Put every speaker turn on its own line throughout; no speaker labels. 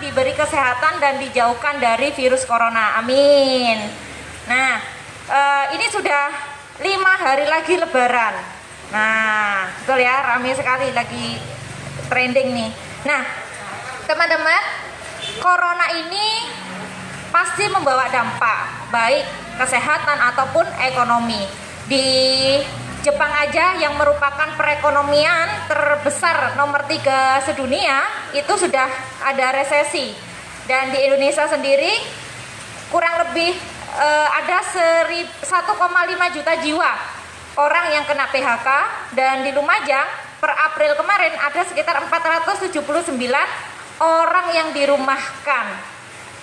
diberi kesehatan dan dijauhkan dari virus corona. Amin. Nah, ini sudah 5 hari lagi Lebaran. Nah, betul ya, ramai sekali lagi trending nih. Nah, teman-teman, corona ini pasti membawa dampak baik kesehatan ataupun ekonomi. Di Jepang aja yang merupakan perekonomian terbesar nomor 3 sedunia itu sudah ada resesi, dan di Indonesia sendiri kurang lebih ada 1,5 juta jiwa orang yang kena PHK, dan di Lumajang per April kemarin ada sekitar 479 orang yang dirumahkan.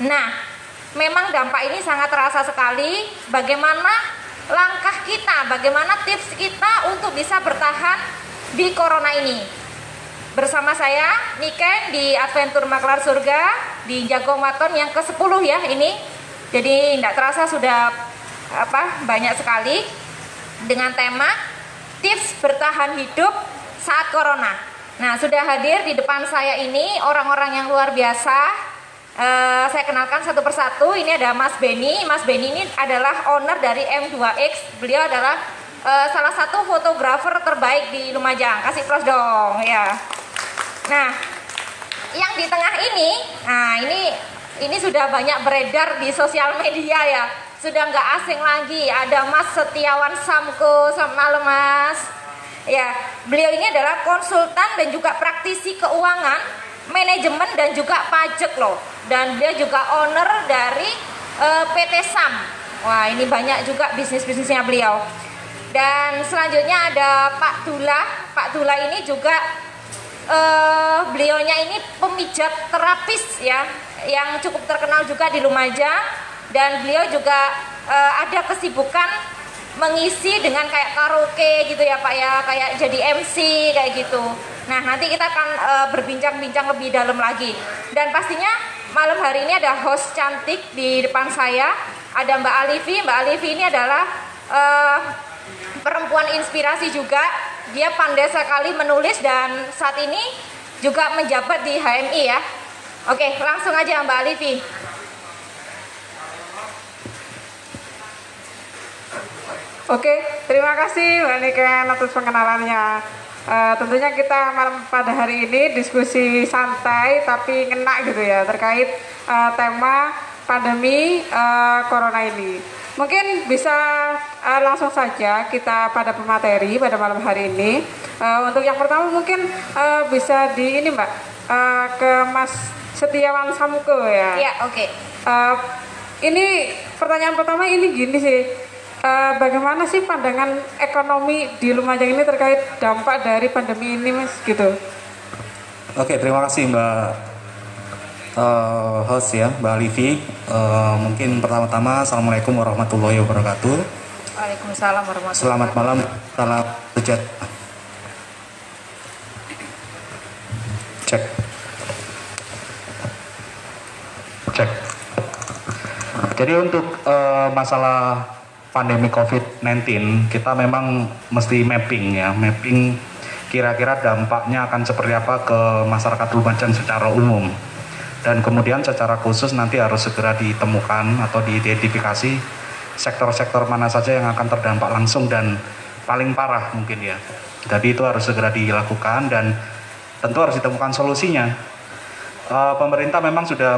Nah, memang dampak ini sangat terasa sekali. Bagaimana langkah kita, bagaimana tips kita untuk bisa bertahan di corona ini? Bersama saya Niken di Adventure Maklar Surga di Jagong Waton yang ke-10 ya ini. Jadi tidak terasa sudah banyak sekali dengan tema tips bertahan hidup saat corona. Nah, sudah hadir di depan saya ini orang-orang yang luar biasa. Saya kenalkan satu persatu. Ini ada Mas Benny. Mas Benny ini adalah owner dari M2X. Beliau adalah salah satu fotografer terbaik di Lumajang. Kasih pros dong ya. Nah, yang di tengah ini, nah ini sudah banyak beredar di sosial media ya. Sudah nggak asing lagi. Ada Mas Setiawan Samko. Selamat malam Mas. Ya, beliau ini adalah konsultan dan juga praktisi keuangan, manajemen dan juga pajak loh. Dan dia juga owner dari PT SAM. Wah, ini banyak juga bisnis-bisnisnya beliau. Dan selanjutnya ada Pak Dula. Pak Dula ini juga beliaunya ini pemijat terapis ya, yang cukup terkenal juga di Lumajang. Dan beliau juga ada kesibukan mengisi dengan kayak karaoke gitu ya Pak ya, kayak jadi MC kayak gitu. Nah, nanti kita akan berbincang-bincang lebih dalam lagi. Dan pastinya malam hari ini ada host cantik di depan saya. Ada Mbak Alifi. Mbak Alifi ini adalah perempuan inspirasi juga. Dia pandai sekali menulis dan saat ini juga menjabat di HMI ya. Oke, langsung aja Mbak Alifi.
Oke, terima kasih Mbak Niken atas pengenalannya. Tentunya kita pada hari ini diskusi santai tapi ngena gitu ya, terkait tema pandemi corona ini. Mungkin bisa langsung saja kita pada pemateri pada malam hari ini. Untuk yang pertama mungkin bisa di ini Mbak, ke Mas Setiawan Samko ya.
Iya, oke.
Ini pertanyaan pertama ini gini sih. Bagaimana sih pandangan ekonomi di Lumajang ini terkait dampak dari pandemi ini Mas gitu?
Oke, terima kasih Mbak host ya, Mbak Alifi. Mungkin pertama-tama Assalamualaikum warahmatullahi wabarakatuh.
Waalaikumsalam warahmatullahi wabarakatuh.
Selamat malam, salam sejahtera. Cek. Jadi untuk masalah pandemi COVID-19 kita memang mesti mapping ya, mapping kira-kira dampaknya akan seperti apa ke masyarakat Lumajang secara umum, dan kemudian secara khusus nanti harus segera ditemukan atau diidentifikasi sektor-sektor mana saja yang akan terdampak langsung dan paling parah mungkin ya. Jadi itu harus segera dilakukan dan tentu harus ditemukan solusinya. Pemerintah memang sudah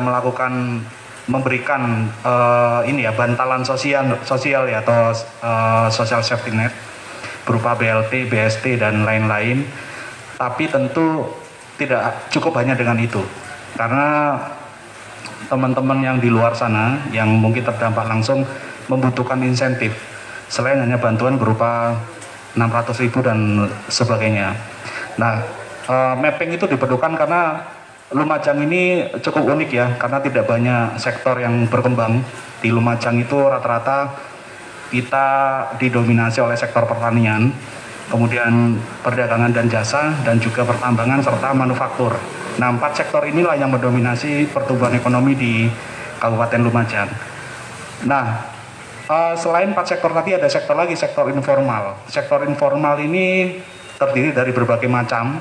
memberikan ini ya, bantalan sosial ya, atau social safety net berupa BLT, BST dan lain-lain. Tapi tentu tidak cukup hanya dengan itu, karena teman-teman yang di luar sana yang mungkin terdampak langsung membutuhkan insentif selain hanya bantuan berupa 600.000 dan sebagainya. Nah, mapping itu diperlukan karena Lumajang ini cukup unik ya, karena tidak banyak sektor yang berkembang. Di Lumajang itu rata-rata kita didominasi oleh sektor pertanian, kemudian perdagangan dan jasa, dan juga pertambangan serta manufaktur. Nah, 4 sektor inilah yang mendominasi pertumbuhan ekonomi di Kabupaten Lumajang. Nah, selain 4 sektor tadi ada sektor lagi, sektor informal. Sektor informal ini terdiri dari berbagai macam.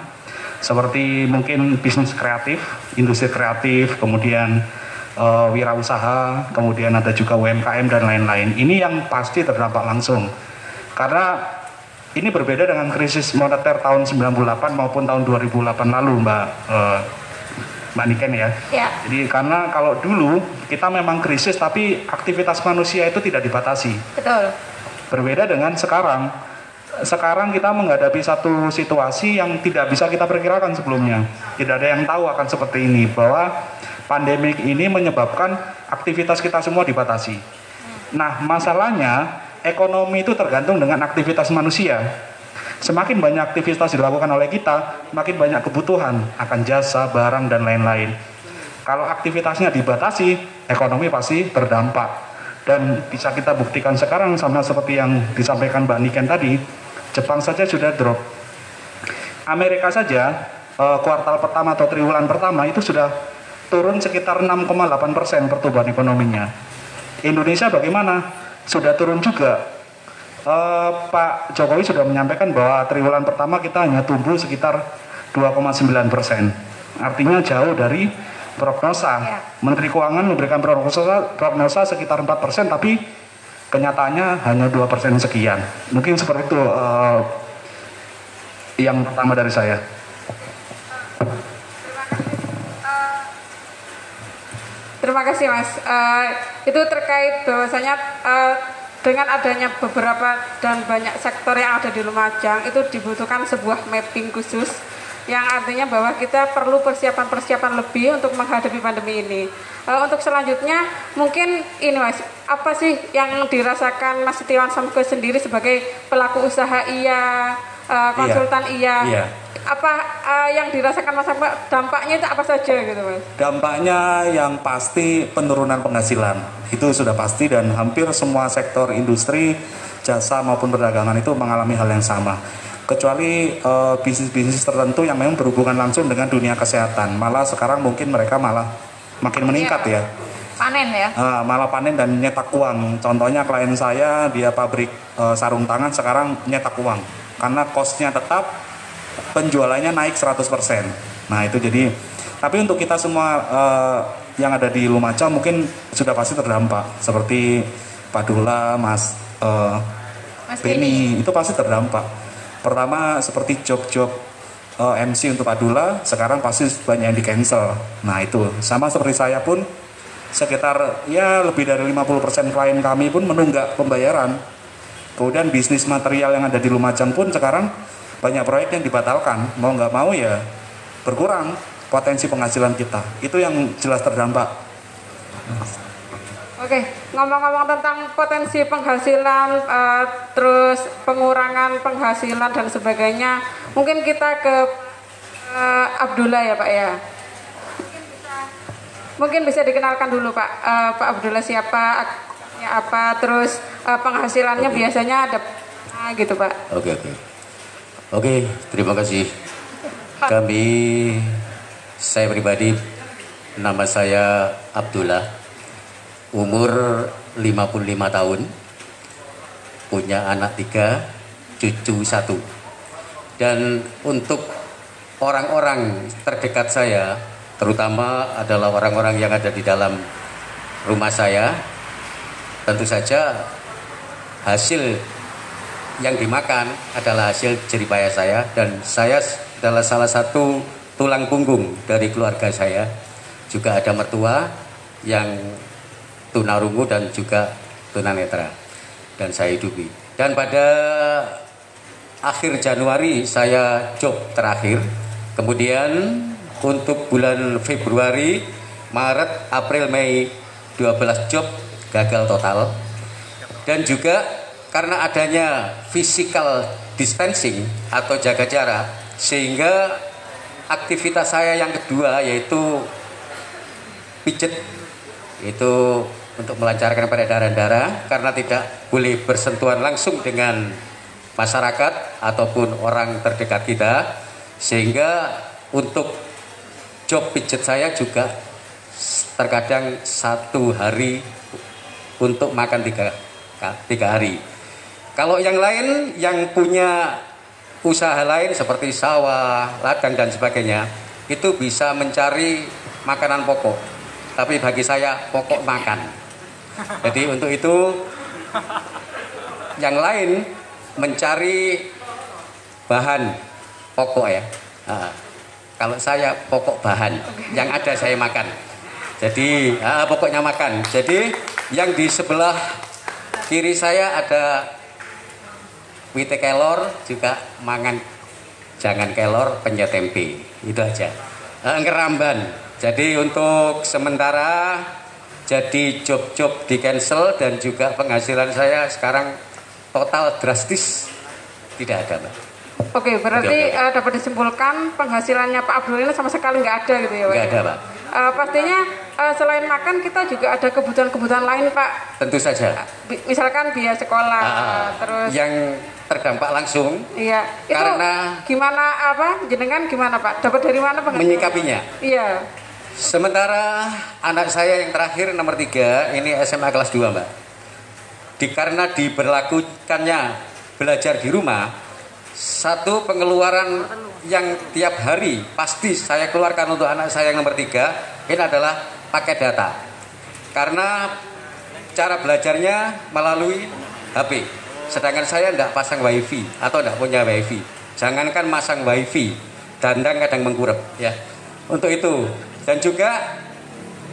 seperti mungkin bisnis kreatif, industri kreatif, kemudian wirausaha, kemudian ada juga UMKM dan lain-lain. Ini yang pasti terdampak langsung. Karena ini berbeda dengan krisis moneter tahun 98 maupun tahun 2008 lalu, Mbak Niken ya.
Ya.
Jadi karena kalau dulu kita memang krisis tapi aktivitas manusia itu tidak dibatasi.
Betul.
Berbeda dengan sekarang. Sekarang kita menghadapi satu situasi yang tidak bisa kita perkirakan sebelumnya. Tidak ada yang tahu akan seperti ini, bahwa pandemik ini menyebabkan aktivitas kita semua dibatasi. Nah, masalahnya ekonomi itu tergantung dengan aktivitas manusia. Semakin banyak aktivitas dilakukan oleh kita, makin banyak kebutuhan akan jasa, barang, dan lain-lain. Kalau aktivitasnya dibatasi, ekonomi pasti terdampak. Dan bisa kita buktikan sekarang sama seperti yang disampaikan Mbak Niken tadi, Jepang saja sudah drop. Amerika saja kuartal pertama atau triwulan pertama itu sudah turun sekitar 6,8% pertumbuhan ekonominya. Indonesia bagaimana? Sudah turun juga. Pak Jokowi sudah menyampaikan bahwa triwulan pertama kita hanya tumbuh sekitar 2,9%. Artinya jauh dari prognosa.
Ya.
Menteri Keuangan memberikan prognosa sekitar 4%, tapi kenyataannya hanya 2% sekian. Mungkin seperti itu yang pertama dari saya.
Terima kasih Mas. Itu terkait bahwasanya dengan adanya beberapa dan banyak sektor yang ada di Lumajang itu dibutuhkan sebuah mapping khusus yang artinya bahwa kita perlu persiapan-persiapan lebih untuk menghadapi pandemi ini. Untuk selanjutnya mungkin ini Mas, apa sih yang dirasakan Mas Setiawan Samko sendiri sebagai pelaku usaha konsultan
Iya.
Apa yang dirasakan Mas Samko, dampaknya itu apa saja gitu Mas?
Dampaknya yang pasti penurunan penghasilan, itu sudah pasti, dan hampir semua sektor industri, jasa maupun perdagangan itu mengalami hal yang sama. Kecuali bisnis-bisnis tertentu yang memang berhubungan langsung dengan dunia kesehatan, malah sekarang mungkin mereka malah makin meningkat ya.
Panen ya.
Malah panen dan nyetak uang. Contohnya klien saya, dia pabrik sarung tangan, sekarang nyetak uang karena cost-nya tetap, penjualannya naik 100%. Nah itu jadi, tapi untuk kita semua yang ada di Lumajang mungkin sudah pasti terdampak. Seperti Pak Dula, Mas Beni, itu pasti terdampak. Pertama seperti job-job MC untuk Pak Dula, sekarang pasti banyak yang di cancel. Nah itu, sama seperti saya pun, sekitar ya lebih dari 50% klien kami pun menunggak pembayaran. Kemudian bisnis material yang ada di Lumajang pun sekarang banyak proyek yang dibatalkan, mau nggak mau ya berkurang potensi penghasilan kita. Itu yang jelas terdampak.
Oke, ngomong-ngomong tentang potensi penghasilan, terus pengurangan penghasilan dan sebagainya, mungkin kita ke Abdullah ya Pak ya. Mungkin bisa dikenalkan dulu Pak, Pak Abdullah siapa, apa, terus penghasilannya biasanya ada gitu Pak.
Oke, terima kasih. Saya pribadi, nama saya Abdullah, umur 55 tahun, punya anak 3, cucu 1. Dan untuk orang-orang terdekat saya, terutama adalah orang-orang yang ada di dalam rumah saya, tentu saja hasil yang dimakan adalah hasil jeripaya saya, dan saya adalah salah satu tulang punggung dari keluarga saya. Juga ada mertua yang tunarungu dan juga tunanetra, dan saya hidupi. Dan pada akhir Januari saya job terakhir. Kemudian untuk bulan Februari, Maret, April, Mei 12 job gagal total. Dan juga karena adanya physical distancing atau jaga jarak, sehingga aktivitas saya yang kedua yaitu pijet, itu untuk melancarkan peredaran darah, karena tidak boleh bersentuhan langsung dengan masyarakat ataupun orang terdekat kita, sehingga untuk job pijet saya juga terkadang 1 hari untuk makan 3 hari. Kalau yang lain yang punya usaha lain seperti sawah, ladang dan sebagainya itu bisa mencari makanan pokok. Tapi bagi saya pokok makan. Jadi untuk itu yang lain mencari bahan pokok ya. Nah, kalau saya pokok bahan, yang ada saya makan. Jadi pokoknya makan. Jadi yang di sebelah kiri saya ada wite kelor, juga mangan jangan kelor penyet tempe. Itu aja. Ngeramban. Jadi untuk sementara jadi job-job di cancel dan juga penghasilan saya sekarang total drastis tidak ada, Mbak.
Oke, berarti
Oke.
dapat disimpulkan penghasilannya Pak Abdul ini sama sekali nggak ada gitu ya, Pak?
Nggak ada, Pak.
Pastinya selain makan kita juga ada kebutuhan-kebutuhan lain, Pak.
Tentu saja.
Misalkan biaya sekolah, terus
Yang terdampak langsung
iya. Itu
karena
gimana jenengan gimana, Pak? Dapat dari mana penghasilan?
menyikapinya.
Iya.
Sementara anak saya yang terakhir nomor 3 ini SMA kelas 2, Mbak. Karena diberlakukannya belajar di rumah, satu pengeluaran yang tiap hari pasti saya keluarkan untuk anak saya yang nomor 3 ini adalah paket data. Karena cara belajarnya melalui HP. Sedangkan saya tidak pasang wifi atau tidak punya wifi. Jangankan masang wifi, dandang kadang mengkurep ya. Untuk itu. Dan juga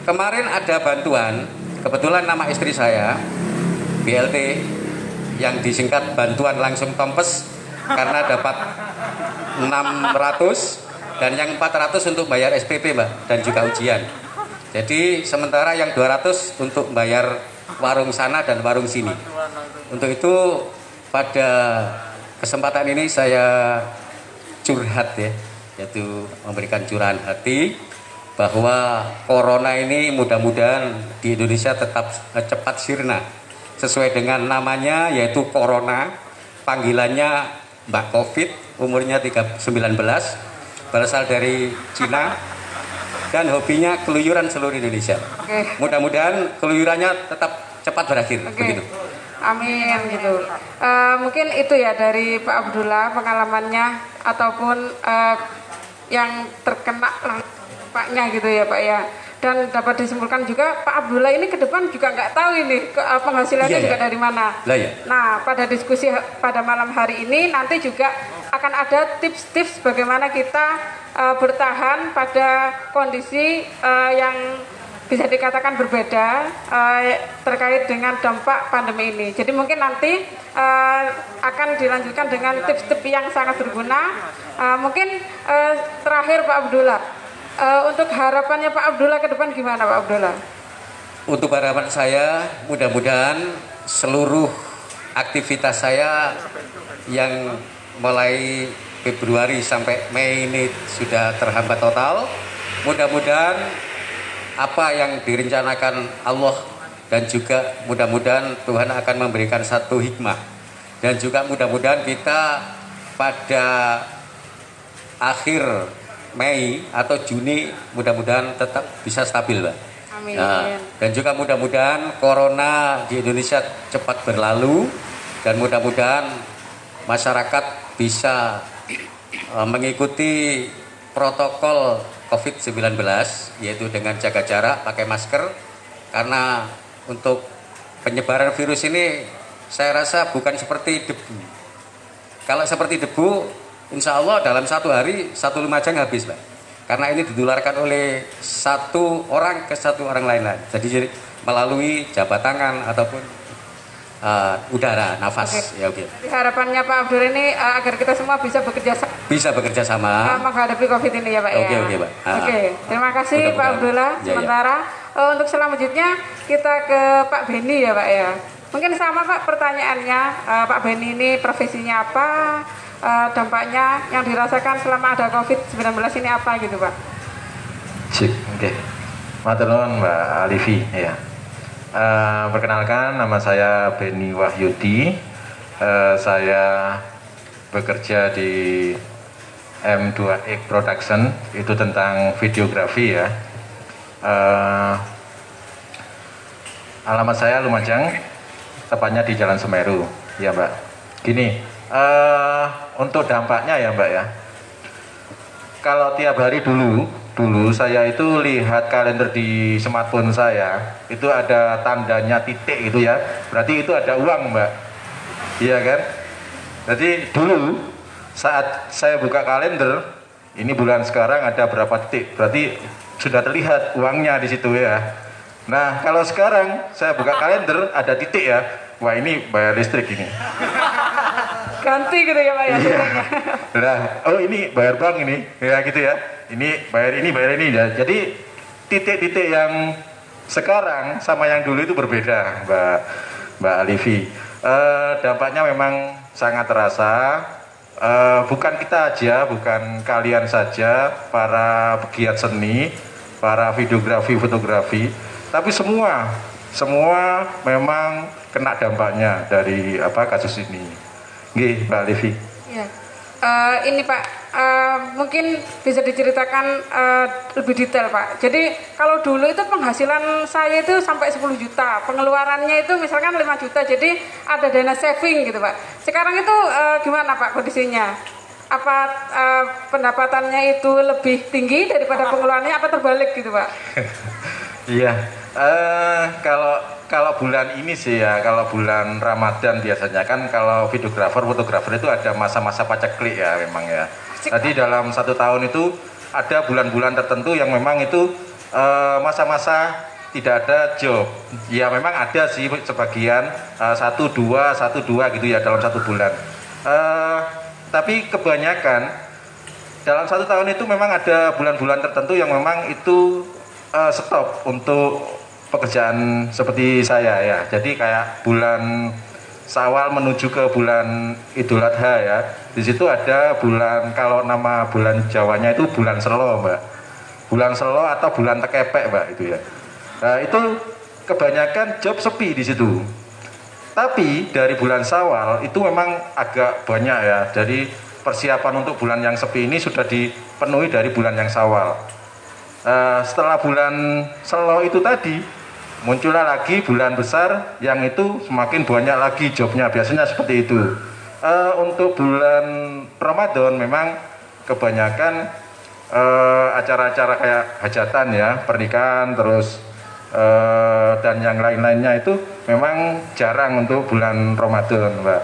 kemarin ada bantuan, kebetulan nama istri saya BLT yang disingkat bantuan langsung Tompes karena dapat 600 dan yang 400 untuk bayar SPP, Mbak, dan juga ujian. Jadi sementara yang 200 untuk bayar warung sana dan warung sini. Untuk itu pada kesempatan ini saya curhat ya, yaitu memberikan curahan hati bahwa corona ini mudah-mudahan di Indonesia tetap cepat sirna sesuai dengan namanya, yaitu corona, panggilannya Mbak Covid, umurnya 19, berasal dari Cina dan hobinya keluyuran seluruh Indonesia. Mudah-mudahan keluyurannya tetap cepat berakhir. Begitu.
Amin gitu. Mungkin itu ya dari Pak Abdullah pengalamannya ataupun yang terkena Paknya gitu ya, Pak ya. Dan dapat disimpulkan juga Pak Abdullah ini ke depan juga nggak tahu ini penghasilannya juga dari mana. Nah, pada diskusi pada malam hari ini nanti juga akan ada tips-tips bagaimana kita bertahan pada kondisi yang bisa dikatakan berbeda terkait dengan dampak pandemi ini. Jadi mungkin nanti akan dilanjutkan dengan tips-tips yang sangat berguna. Mungkin terakhir Pak Abdullah, untuk harapannya Pak Abdullah ke depan gimana, Pak Abdullah?
Untuk harapan saya, mudah-mudahan seluruh aktivitas saya yang mulai Februari sampai Mei ini sudah terhambat total. Mudah-mudahan apa yang direncanakan Allah dan juga mudah-mudahan Tuhan akan memberikan satu hikmah. Dan juga mudah-mudahan kita pada akhir Mei atau Juni mudah-mudahan tetap bisa stabil, Mbak.
Amin.
Nah, dan juga mudah-mudahan corona di Indonesia cepat berlalu dan mudah-mudahan masyarakat bisa mengikuti protokol COVID-19 yaitu dengan jaga jarak, pakai masker, karena untuk penyebaran virus ini saya rasa bukan seperti debu. Kalau seperti debu, insya Allah dalam satu hari 1 lumajang habis, Pak. Karena ini ditularkan oleh satu orang ke satu orang lain. Jadi melalui jabat tangan ataupun udara, nafas.
Ya, harapannya Pak Abdul ini agar kita semua bisa bekerja sama menghadapi COVID ini ya, Pak.
Oke, Pak.
Oke, terima kasih Pak Abdullah. Sementara untuk selanjutnya kita ke Pak Beni ya, Pak ya. Mungkin sama Pak pertanyaannya, Pak Beni ini profesinya apa? Dampaknya yang dirasakan selama ada COVID-19 ini apa gitu, Pak?
Sip, oke. Matur nuwun Mbak Alifi ya. Perkenalkan, nama saya Beni Wahyudi. Saya bekerja di M2X Production, itu tentang videografi ya. Alamat saya Lumajang, tepatnya di Jalan Semeru ya Mbak. Gini, Untuk dampaknya ya Mbak ya. Kalau tiap hari dulu saya itu lihat kalender di smartphone saya, itu ada tandanya titik gitu ya. Berarti itu ada uang Mbak. Iya kan? Jadi dulu saat saya buka kalender, ini bulan sekarang ada berapa titik, berarti sudah terlihat uangnya di situ ya. Nah kalau sekarang saya buka kalender ada titik ya, wah ini bayar listrik ini.
Ganti gitu ya Pak ya.
Iya. Nah, oh ini bayar bank ini, ya gitu ya. Ini bayar ini ya. Jadi titik-titik yang sekarang sama yang dulu itu berbeda, Mbak Alivi. Dampaknya memang sangat terasa. Bukan kita aja, bukan kalian saja, para pegiat seni, para videografi, fotografi, tapi semua memang kena dampaknya dari kasus ini. Nggih, Mbak Livi.
Ya. Ini Pak, mungkin bisa diceritakan lebih detail Pak. Jadi kalau dulu itu penghasilan saya itu sampai 10 juta, pengeluarannya itu misalkan 5 juta, jadi ada dana saving gitu Pak. Sekarang itu gimana Pak kondisinya? Apa pendapatannya itu lebih tinggi daripada pengeluarannya, apa terbalik gitu Pak?
Iya, kalau bulan ini sih ya, kalau bulan Ramadan biasanya kan kalau videografer, fotografer itu ada masa-masa paceklik ya memang ya. Jadi dalam 1 tahun itu ada bulan-bulan tertentu yang memang itu masa-masa tidak ada job. Ya memang ada sih sebagian 1-2 gitu ya dalam 1 bulan. Tapi kebanyakan dalam 1 tahun itu memang ada bulan-bulan tertentu yang memang itu stop untuk pekerjaan seperti saya ya. Jadi kayak bulan Syawal menuju ke bulan Idul Adha ya. Di situ ada bulan, kalau nama bulan Jawanya itu bulan Selo Mbak. Bulan Selo atau bulan Tekepek Mbak itu ya. Nah, itu kebanyakan job sepi di situ. Tapi dari bulan Syawal itu memang agak banyak ya. Jadi persiapan untuk bulan yang sepi ini sudah dipenuhi dari bulan yang Syawal. Setelah bulan Selo itu tadi muncullah lagi bulan besar yang itu semakin banyak lagi jobnya, biasanya seperti itu. Untuk bulan Ramadan memang kebanyakan acara-acara kayak hajatan ya, pernikahan terus dan yang lain-lainnya itu memang jarang untuk bulan Ramadan Mbak.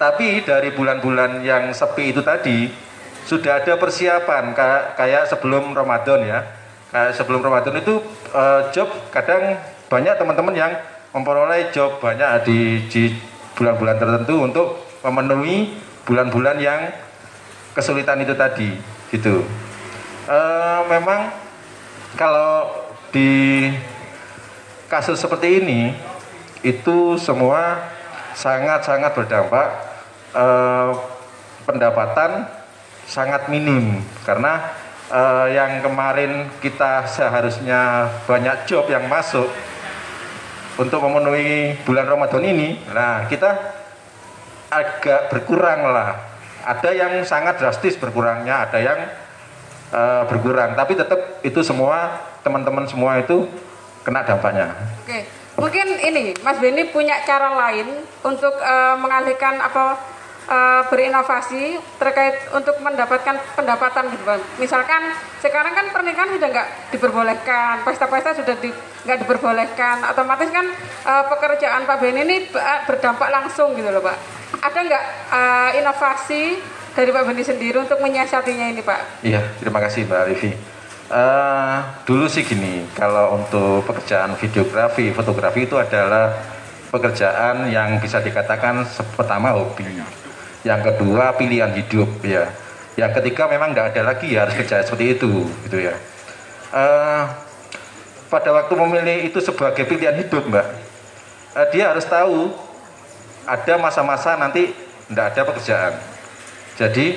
Tapi dari bulan-bulan yang sepi itu tadi sudah ada persiapan kayak sebelum Ramadan ya. Sebelum Ramadan itu job kadang banyak teman-teman yang memperoleh job banyak di bulan-bulan tertentu untuk memenuhi bulan-bulan yang kesulitan itu tadi gitu. Memang kalau di kasus seperti ini itu semua sangat-sangat berdampak, pendapatan sangat minim karena yang kemarin kita seharusnya banyak job yang masuk untuk memenuhi bulan Ramadan ini, nah kita agak berkurang lah. Ada yang sangat drastis berkurangnya, ada yang berkurang, tapi tetap itu semua teman-teman semua itu kena dampaknya.
Oke, mungkin ini Mas Benny punya cara lain untuk mengalihkan berinovasi terkait untuk mendapatkan pendapatan gitu Bang. Misalkan sekarang kan pernikahan sudah nggak diperbolehkan, pesta-pesta sudah nggak diperbolehkan, otomatis kan pekerjaan Pak Benny ini berdampak langsung gitu loh Pak. Ada nggak inovasi dari Pak Benny sendiri untuk menyiasatinya ini Pak?
Iya, terima kasih Mbak Livi. Dulu sih gini, kalau untuk pekerjaan videografi, fotografi itu adalah pekerjaan yang bisa dikatakan pertama hobi. Yang kedua pilihan hidup ya. Yang ketiga memang nggak ada lagi ya harus kerja seperti itu gitu ya. Pada waktu memilih itu sebagai pilihan hidup Mbak, dia harus tahu ada masa-masa nanti nggak ada pekerjaan. Jadi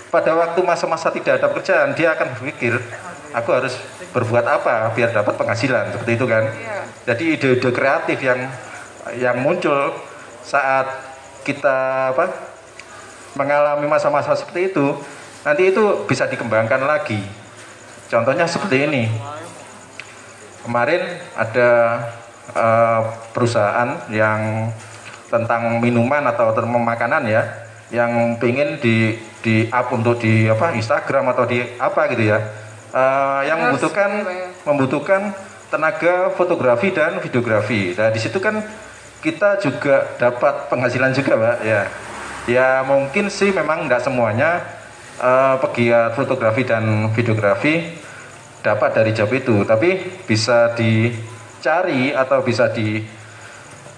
pada waktu masa-masa tidak ada pekerjaan dia akan berpikir aku harus berbuat apa biar dapat penghasilan seperti itu kan. Jadi ide-ide kreatif yang muncul saat kita mengalami masa-masa seperti itu nanti itu bisa dikembangkan lagi. Contohnya seperti ini, kemarin ada perusahaan yang tentang minuman atau makanan ya, yang pengen di up untuk di apa Instagram atau di apa gitu ya, yang membutuhkan tenaga fotografi dan videografi. Nah di situ kan kita juga dapat penghasilan juga, Mbak ya. Ya mungkin sih memang nggak semuanya pegiat fotografi dan videografi dapat dari job itu, tapi bisa dicari atau bisa di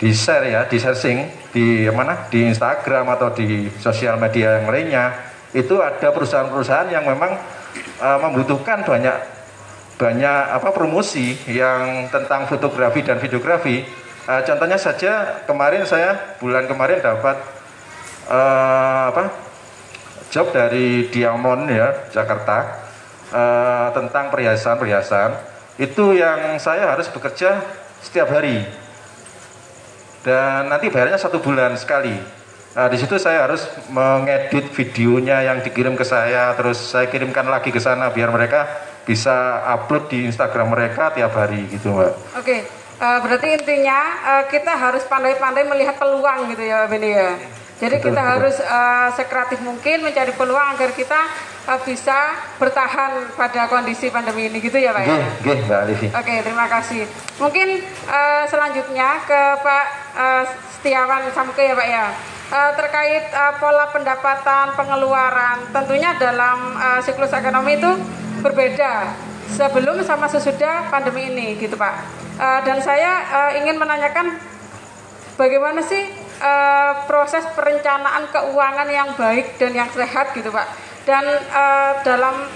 share ya, di sharing di mana, di Instagram atau di sosial media yang lainnya. Itu ada perusahaan-perusahaan yang memang membutuhkan banyak promosi yang tentang fotografi dan videografi. Contohnya saja bulan kemarin dapat job dari Diamond ya Jakarta, tentang perhiasan itu yang saya harus bekerja setiap hari dan nanti bayarnya 1 bulan sekali. Di situ saya harus mengedit videonya yang dikirim ke saya, terus saya kirimkan lagi ke sana biar mereka bisa upload di Instagram mereka tiap hari gitu, Mbak.
Oke, berarti intinya kita harus pandai-pandai melihat peluang gitu ya, Beni ya. Jadi kita harus sekreatif mungkin mencari peluang agar kita bisa bertahan pada kondisi pandemi ini gitu ya Pak ya?
Oke, Mbak Livi.
Oke, terima kasih. Mungkin selanjutnya ke Pak Setiawan Samke ya Pak ya. Terkait pola pendapatan pengeluaran, tentunya dalam siklus ekonomi itu berbeda sebelum sama sesudah pandemi ini gitu Pak. Dan saya ingin menanyakan bagaimana sih proses perencanaan keuangan yang baik dan yang sehat gitu Pak. Dan dalam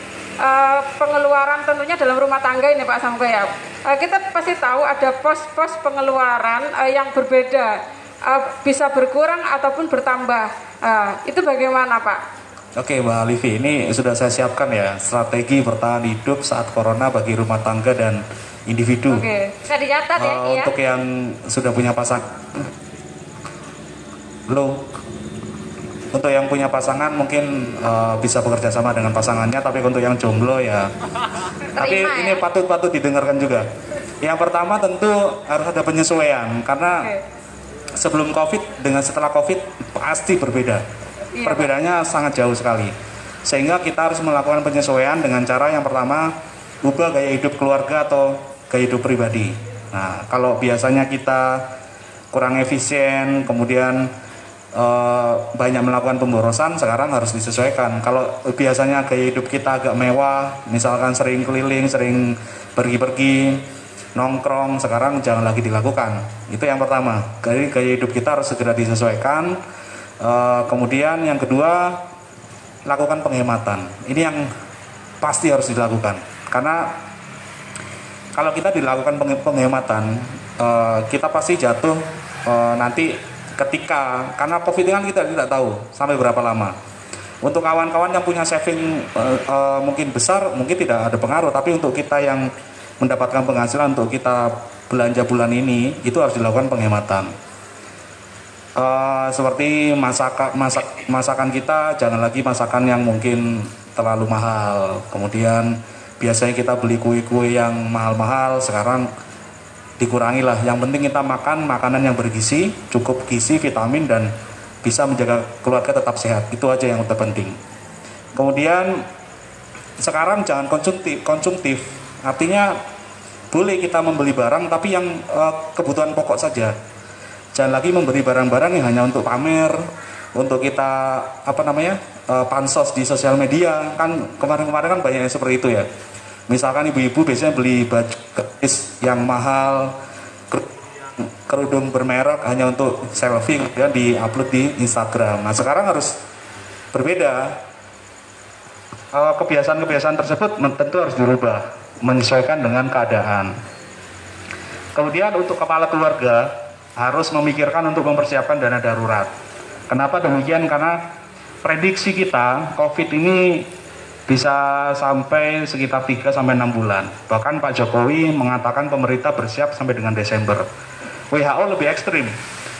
pengeluaran tentunya dalam rumah tangga ini Pak Samke ya, kita pasti tahu ada pos-pos pengeluaran yang berbeda, bisa berkurang ataupun bertambah. Itu bagaimana Pak?
Oke Mbak Livi, ini sudah saya siapkan ya, strategi bertahan hidup saat corona bagi rumah tangga dan individu.
Oke, bisa dicatat ya.
Untuk yang sudah punya untuk yang punya pasangan mungkin bisa bekerja sama dengan pasangannya, tapi untuk yang jomblo ya tapi ini patut didengarkan juga. Yang pertama tentu harus ada penyesuaian, karena sebelum COVID dengan setelah COVID pasti berbeda. Perbedaannya sangat jauh sekali, sehingga kita harus melakukan penyesuaian dengan cara yang pertama, ubah gaya hidup keluarga atau gaya hidup pribadi. Nah, kalau biasanya kita kurang efisien, kemudian banyak melakukan pemborosan, sekarang harus disesuaikan. Kalau biasanya gaya hidup kita agak mewah, misalkan sering keliling, sering pergi-pergi, nongkrong, sekarang jangan lagi dilakukan. Itu yang pertama. Jadi gaya hidup kita harus segera disesuaikan. Kemudian yang kedua, lakukan penghematan. Ini yang pasti harus dilakukan. Karena kalau kita dilakukan penghematan, kita pasti jatuh nanti karena COVID kan kita tidak tahu sampai berapa lama. Untuk kawan-kawan yang punya saving mungkin besar, mungkin tidak ada pengaruh, tapi untuk kita yang mendapatkan penghasilan untuk kita belanja bulan ini, itu harus dilakukan penghematan. Seperti masakan kita, jangan lagi masakan yang mungkin terlalu mahal. Kemudian biasanya kita beli kue-kue yang mahal-mahal, sekarang dikurangi lah. Yang penting kita makan makanan yang bergizi, cukup gizi, vitamin, dan bisa menjaga keluarga tetap sehat. Itu aja yang terpenting. Kemudian sekarang jangan konsumtif. Artinya boleh kita membeli barang, tapi yang kebutuhan pokok saja. Jangan lagi memberi barang-barang yang hanya untuk pamer, untuk kita pansos di sosial media. Kan kemarin-kemarin kan banyak yang seperti itu ya. Misalkan ibu-ibu biasanya beli baju gamis yang mahal, kerudung bermerek hanya untuk selfie, kemudian di-upload di Instagram. Nah sekarang harus berbeda.
Kebiasaan-kebiasaan tersebut tentu harus dirubah, menyesuaikan dengan keadaan. Kemudian untuk kepala keluarga harus memikirkan untuk mempersiapkan dana darurat. Kenapa demikian? Karena prediksi kita COVID ini bisa sampai sekitar 3-6 bulan. Bahkan Pak Jokowi mengatakan pemerintah bersiap sampai dengan Desember. WHO lebih ekstrim.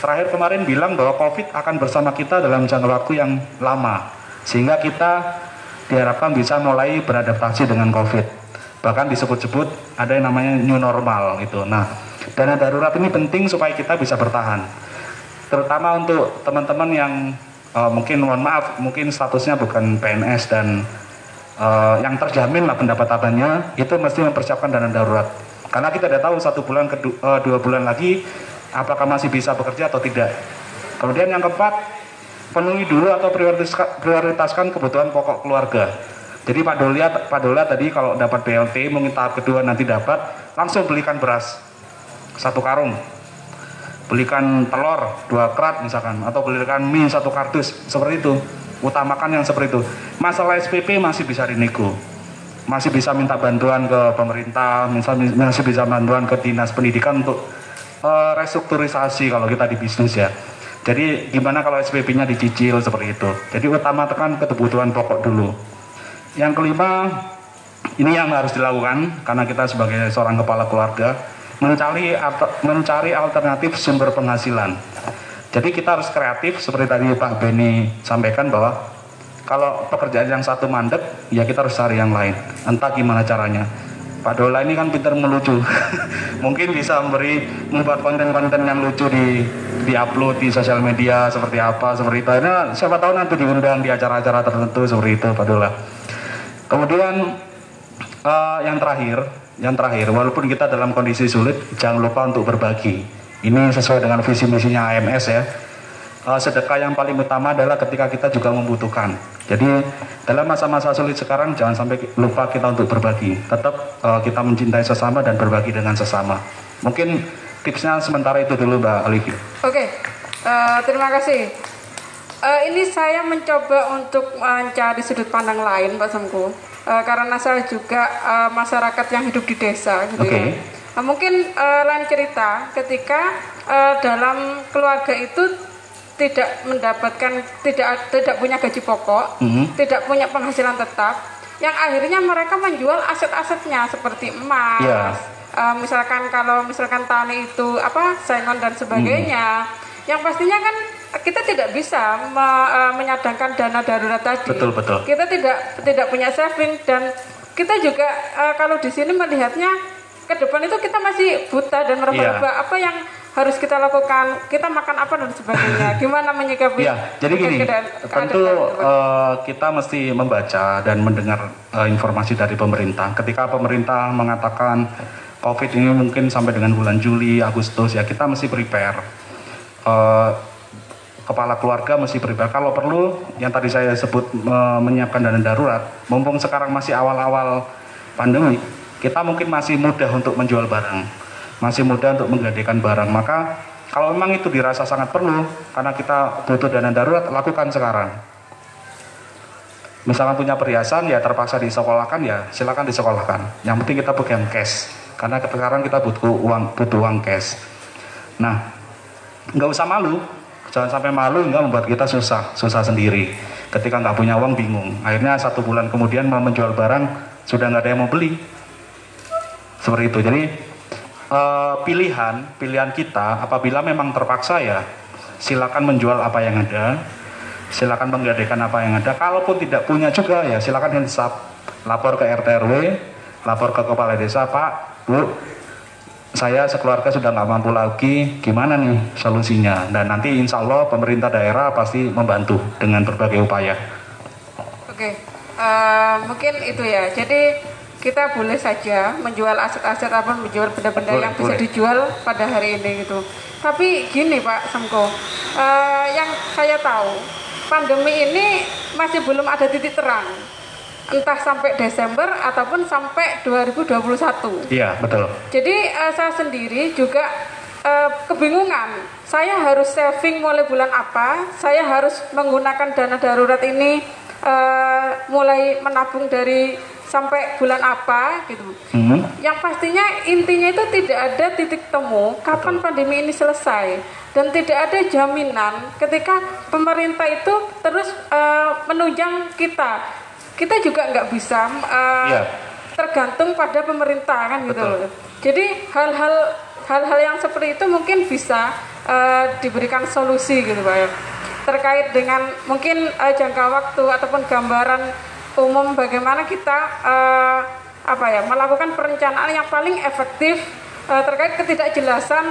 Terakhir kemarin bilang bahwa COVID akan bersama kita dalam jangka waktu yang lama. Sehingga kita diharapkan bisa mulai beradaptasi dengan COVID. Bahkan disebut-sebut ada yang namanya new normal gitu. Nah, dana darurat ini penting supaya kita bisa bertahan. terutama untuk teman-teman yang mungkin mohon maaf mungkin statusnya bukan PNS dan yang terjamin lah pendapatannya, itu mesti mempersiapkan dana darurat karena kita tidak tahu 1 bulan ke 2 bulan lagi apakah masih bisa bekerja atau tidak. Kemudian yang keempat, penuhi dulu atau prioritaskan kebutuhan pokok keluarga. Jadi Pak Dola tadi kalau dapat BLT mungkin tahap kedua nanti dapat, langsung belikan beras 1 karung, belikan telur 2 kerat misalkan, atau belikan mie 1 kardus, seperti itu. Utamakan yang seperti itu. Masalah SPP masih bisa dinego, masih bisa minta bantuan ke pemerintah, masih bisa bantuan ke dinas pendidikan untuk restrukturisasi kalau kita di bisnis ya. Jadi gimana kalau SPP-nya dicicil seperti itu. Jadi utamakan kebutuhan pokok dulu. Yang kelima, ini yang harus dilakukan karena kita sebagai seorang kepala keluarga mencari alternatif sumber penghasilan. Jadi kita harus kreatif seperti tadi Pak Beni sampaikan bahwa kalau pekerjaan yang satu mandek, ya kita harus cari yang lain. Entah gimana caranya. Pak Dola ini kan pintar melucu. Mungkin bisa membuat konten-konten yang lucu di-upload di sosial media seperti apa, seperti itu. Nah, siapa tahu nanti diundang di acara-acara tertentu seperti itu Pak Dola. Kemudian yang terakhir, walaupun kita dalam kondisi sulit, jangan lupa untuk berbagi. Ini sesuai dengan visi misinya AMS ya. Sedekah yang paling utama adalah ketika kita juga membutuhkan. Jadi dalam masa-masa sulit sekarang jangan sampai lupa kita untuk berbagi. Tetap kita mencintai sesama dan berbagi dengan sesama. Mungkin tipsnya sementara itu dulu Mbak Olivia.
Oke, terima kasih. Ini saya mencoba untuk mencari sudut pandang lain Pak Semku. Karena saya juga masyarakat yang hidup di desa gitu ya. Mungkin lain cerita ketika dalam keluarga itu tidak mendapatkan tidak punya gaji pokok, tidak punya penghasilan tetap, yang akhirnya mereka menjual aset-asetnya seperti emas, misalkan kalau misalkan tani itu sengon dan sebagainya, yang pastinya kan kita tidak bisa menyadangkan dana darurat tadi.
Betul.
Kita tidak punya saving dan kita juga kalau di sini melihatnya ke depan itu kita masih buta dan meraba-raba apa yang harus kita lakukan, kita makan apa dan sebagainya, gimana menyikapi.
Jadi gini, tentu kita mesti membaca dan mendengar informasi dari pemerintah. Ketika pemerintah mengatakan COVID ini mungkin sampai dengan bulan Juli, Agustus, ya kita mesti prepare. Kepala keluarga mesti prepare. Kalau perlu, yang tadi saya sebut menyiapkan dana darurat, mumpung sekarang masih awal-awal pandemi, kita mungkin masih mudah untuk menjual barang. Masih mudah untuk menggadaikan barang, maka kalau memang itu dirasa sangat perlu karena kita butuh dana darurat, lakukan sekarang. Misalkan punya perhiasan ya terpaksa disekolahkan, ya silakan disekolahkan. Yang penting kita pegang cash karena sekarang kita butuh uang cash. Nah, nggak usah malu, jangan sampai malu nggak membuat kita susah sendiri. Ketika nggak punya uang bingung, akhirnya 1 bulan kemudian mau menjual barang sudah nggak ada yang mau beli. Seperti itu. Jadi pilihan kita apabila memang terpaksa ya silakan menjual apa yang ada, silakan menggadaikan apa yang ada. Kalaupun tidak punya juga ya silakan insaf, lapor ke RT RW, lapor ke kepala desa, Pak, Bu, saya sekeluarga sudah nggak mampu lagi, gimana nih solusinya? Dan nanti insya Allah pemerintah daerah pasti membantu dengan berbagai upaya. Oke,
mungkin itu ya. Jadi kita boleh saja menjual aset-aset atau menjual benda-benda yang bisa dijual pada hari ini gitu. Tapi gini Pak Semko, yang saya tahu pandemi ini masih belum ada titik terang, entah sampai Desember ataupun sampai 2021.
Iya betul.
Jadi saya sendiri juga kebingungan. Saya harus saving mulai bulan apa? Saya harus menggunakan dana darurat ini mulai menabung dari sampai bulan apa gitu. Yang pastinya intinya itu tidak ada titik temu kapan pandemi ini selesai dan tidak ada jaminan ketika pemerintah itu terus menunjang kita. Kita juga nggak bisa tergantung pada pemerintah kan gitu loh. Jadi hal-hal yang seperti itu mungkin bisa diberikan solusi gitu Pak ya. Terkait dengan mungkin jangka waktu ataupun gambaran umum bagaimana kita melakukan perencanaan yang paling efektif terkait ketidakjelasan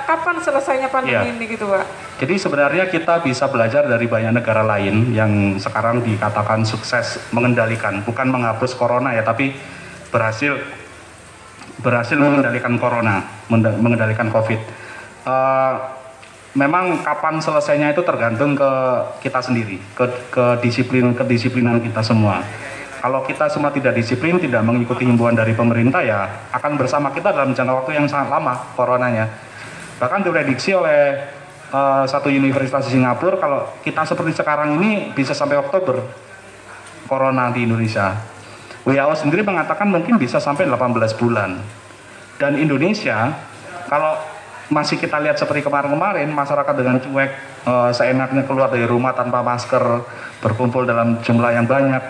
kapan selesainya pandemi ini gitu Pak.
Jadi sebenarnya kita bisa belajar dari banyak negara lain yang sekarang dikatakan sukses mengendalikan, bukan menghapus corona ya, tapi berhasil mengendalikan corona, mengendalikan COVID. Memang kapan selesainya itu tergantung ke kita sendiri, ke kedisiplinan kita semua. Kalau kita semua tidak disiplin, tidak mengikuti himbauan dari pemerintah, ya akan bersama kita dalam jangka waktu yang sangat lama coronanya. Bahkan diprediksi oleh satu universitas di Singapura, kalau kita seperti sekarang ini bisa sampai Oktober corona di Indonesia. WHO sendiri mengatakan mungkin bisa sampai 18 bulan. Dan Indonesia, kalau masih kita lihat seperti kemarin-kemarin, masyarakat dengan cuek, seenaknya keluar dari rumah tanpa masker, berkumpul dalam jumlah yang banyak,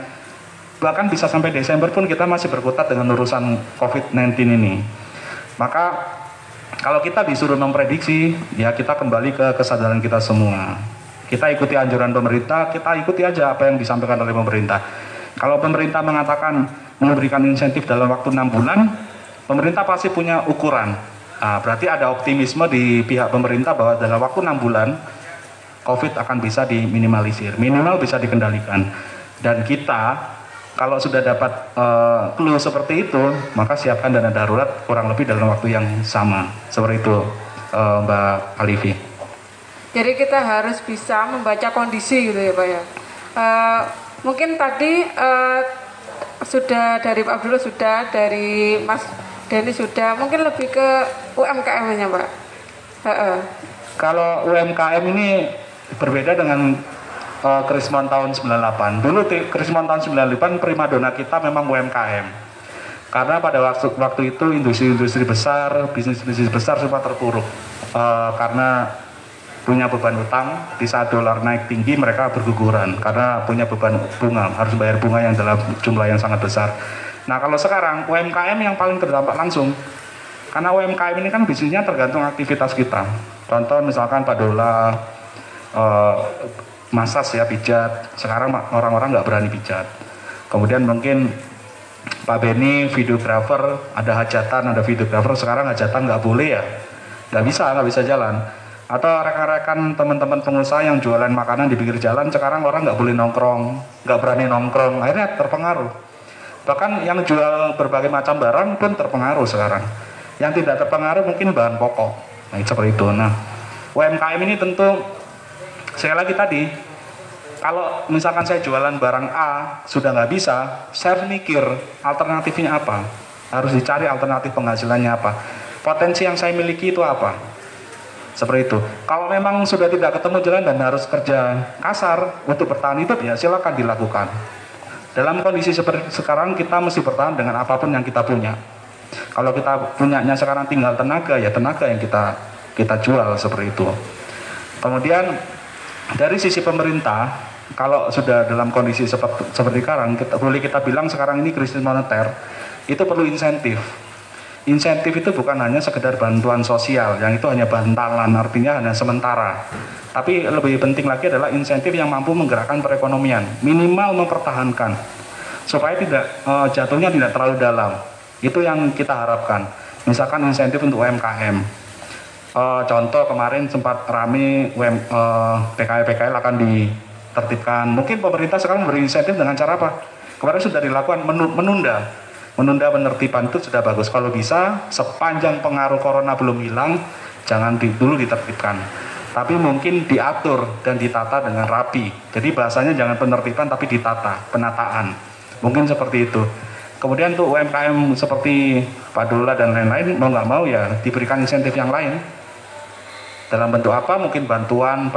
bahkan bisa sampai Desember pun kita masih berkutat dengan urusan COVID-19 ini. Maka kalau kita disuruh memprediksi, ya kita kembali ke kesadaran kita semua. Kita ikuti anjuran pemerintah, kita ikuti aja apa yang disampaikan oleh pemerintah. Kalau pemerintah mengatakan memberikan insentif dalam waktu 6 bulan, pemerintah pasti punya ukuran. Nah, berarti ada optimisme di pihak pemerintah bahwa dalam waktu 6 bulan, COVID akan bisa diminimalisir, minimal bisa dikendalikan. Dan kita, kalau sudah dapat clue seperti itu, maka siapkan dana darurat kurang lebih dalam waktu yang sama. Seperti itu, Mbak Alifi.
Jadi kita harus bisa membaca kondisi gitu ya Pak ya. Mungkin tadi sudah dari Pak Abdullah, sudah dari Mas Denny sudah, mungkin lebih ke UMKM-nya Pak.
Kalau UMKM ini berbeda dengan Krismon tahun 98. Dulu Krismon tahun 98 primadona kita memang UMKM. Karena pada waktu itu industri-industri besar, bisnis-bisnis besar sempat terpuruk. Karena punya beban utang, di saat dolar naik tinggi mereka berguguran karena punya beban bunga, harus bayar bunga yang dalam jumlah yang sangat besar. Nah kalau sekarang UMKM yang paling terdampak langsung, karena UMKM ini kan bisnisnya tergantung aktivitas kita. Contoh misalkan Pak Dola, masas ya, pijat. Sekarang orang-orang nggak berani pijat. Kemudian mungkin Pak Beni, videografer, ada hajatan, ada videografer. Sekarang hajatan nggak boleh ya, nggak bisa jalan. Atau rekan-rekan teman-teman pengusaha yang jualan makanan di pinggir jalan, sekarang orang nggak boleh nongkrong, nggak berani nongkrong, akhirnya terpengaruh. Bahkan yang jual berbagai macam barang pun terpengaruh sekarang. Yang tidak terpengaruh mungkin bahan pokok. Nah seperti itu. Nah UMKM ini tentu, sekali lagi tadi, kalau misalkan saya jualan barang A sudah nggak bisa, saya harus mikir alternatifnya apa, harus dicari alternatif penghasilannya apa, potensi yang saya miliki itu apa. Seperti itu. Kalau memang sudah tidak ketemu jalan dan harus kerja kasar untuk bertahan hidup, ya silakan dilakukan. Dalam kondisi seperti sekarang kita mesti bertahan dengan apapun yang kita punya. Kalau kita punyanya sekarang tinggal tenaga, ya tenaga yang kita jual seperti itu. Kemudian dari sisi pemerintah, kalau sudah dalam kondisi seperti sekarang, boleh kita bilang sekarang ini krisis moneter, itu perlu insentif. Insentif itu bukan hanya sekedar bantuan sosial, yang itu hanya bantalan, artinya hanya sementara. Tapi lebih penting lagi adalah insentif yang mampu menggerakkan perekonomian, minimal mempertahankan, supaya tidak jatuhnya tidak terlalu dalam. Itu yang kita harapkan. Misalkan insentif untuk UMKM. Contoh kemarin sempat rame PKL akan ditertibkan. Mungkin pemerintah sekarang beri insentif dengan cara apa? Kemarin sudah dilakukan menunda penertiban, itu sudah bagus. Kalau bisa sepanjang pengaruh corona belum hilang, jangan dulu ditertibkan, tapi mungkin diatur dan ditata dengan rapi. Jadi bahasanya jangan penertiban tapi ditata, penataan, mungkin seperti itu. Kemudian untuk UMKM seperti Pak Dola dan lain-lain, mau nggak mau ya diberikan insentif yang lain. Dalam bentuk apa? Mungkin bantuan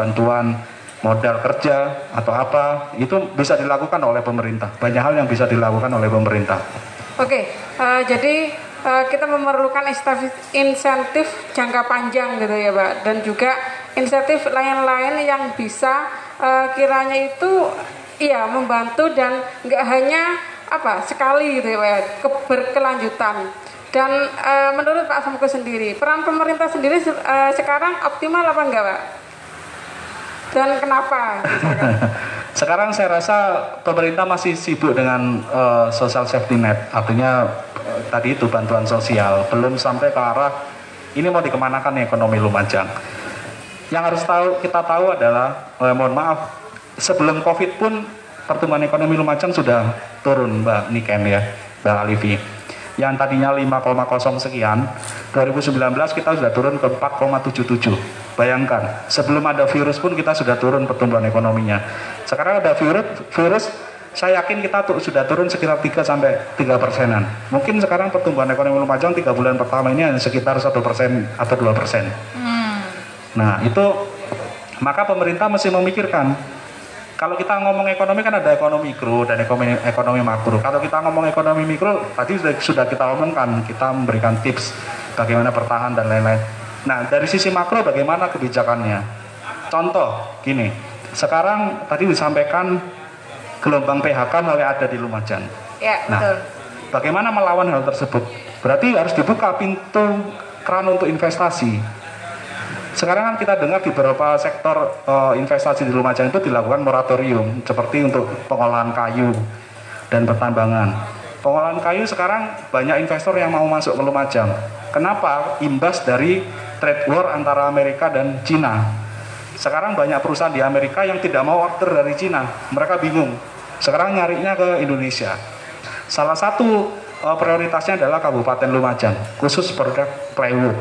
modal kerja atau apa, itu bisa dilakukan oleh pemerintah. Banyak hal yang bisa dilakukan oleh pemerintah.
Oke, jadi kita memerlukan insentif jangka panjang gitu ya Pak, dan juga insentif lain-lain yang bisa kiranya itu iya membantu dan nggak hanya sekali gitu ya Pak, berkelanjutan. Dan menurut Pak Samko sendiri, peran pemerintah sendiri sekarang optimal apa enggak Pak? Dan kenapa?
Sekarang saya rasa pemerintah masih sibuk dengan social safety net, artinya tadi itu bantuan sosial, belum sampai ke arah ini mau dikemanakan nih ekonomi Lumajang. Yang harus kita tahu adalah, mohon maaf, sebelum COVID pun pertumbuhan ekonomi Lumajang sudah turun, Mbak Niken ya, Mbak Alivi. Yang tadinya 5,0 sekian, 2019 kita sudah turun ke 4,77. Bayangkan, sebelum ada virus pun kita sudah turun pertumbuhan ekonominya. Sekarang ada virus, saya yakin kita sudah turun sekitar 3-3%. Mungkin sekarang pertumbuhan ekonomi Lumajang 3 bulan pertama ini hanya sekitar 1% atau 2%. Nah itu, maka pemerintah mesti memikirkan. Kalau kita ngomong ekonomi kan ada ekonomi mikro dan ekonomi makro. Kalau kita ngomong ekonomi mikro, tadi sudah kita omongkan, kita memberikan tips bagaimana bertahan dan lain-lain. Nah dari sisi makro bagaimana kebijakannya? Contoh gini, sekarang tadi disampaikan gelombang PHK mulai ada di Lumajang.
Ya,
nah,
betul.
Bagaimana melawan hal tersebut? Berarti harus dibuka pintu keran untuk investasi. Sekarang kan kita dengar di beberapa sektor investasi di Lumajang itu dilakukan moratorium, seperti untuk pengolahan kayu dan pertambangan. Pengolahan kayu sekarang banyak investor yang mau masuk ke Lumajang. Kenapa? Imbas dari trade war antara Amerika dan Cina. Sekarang banyak perusahaan di Amerika yang tidak mau order dari Cina. Mereka bingung. Sekarang nyarinya ke Indonesia. Salah satu prioritasnya adalah Kabupaten Lumajang, khusus produk plywood.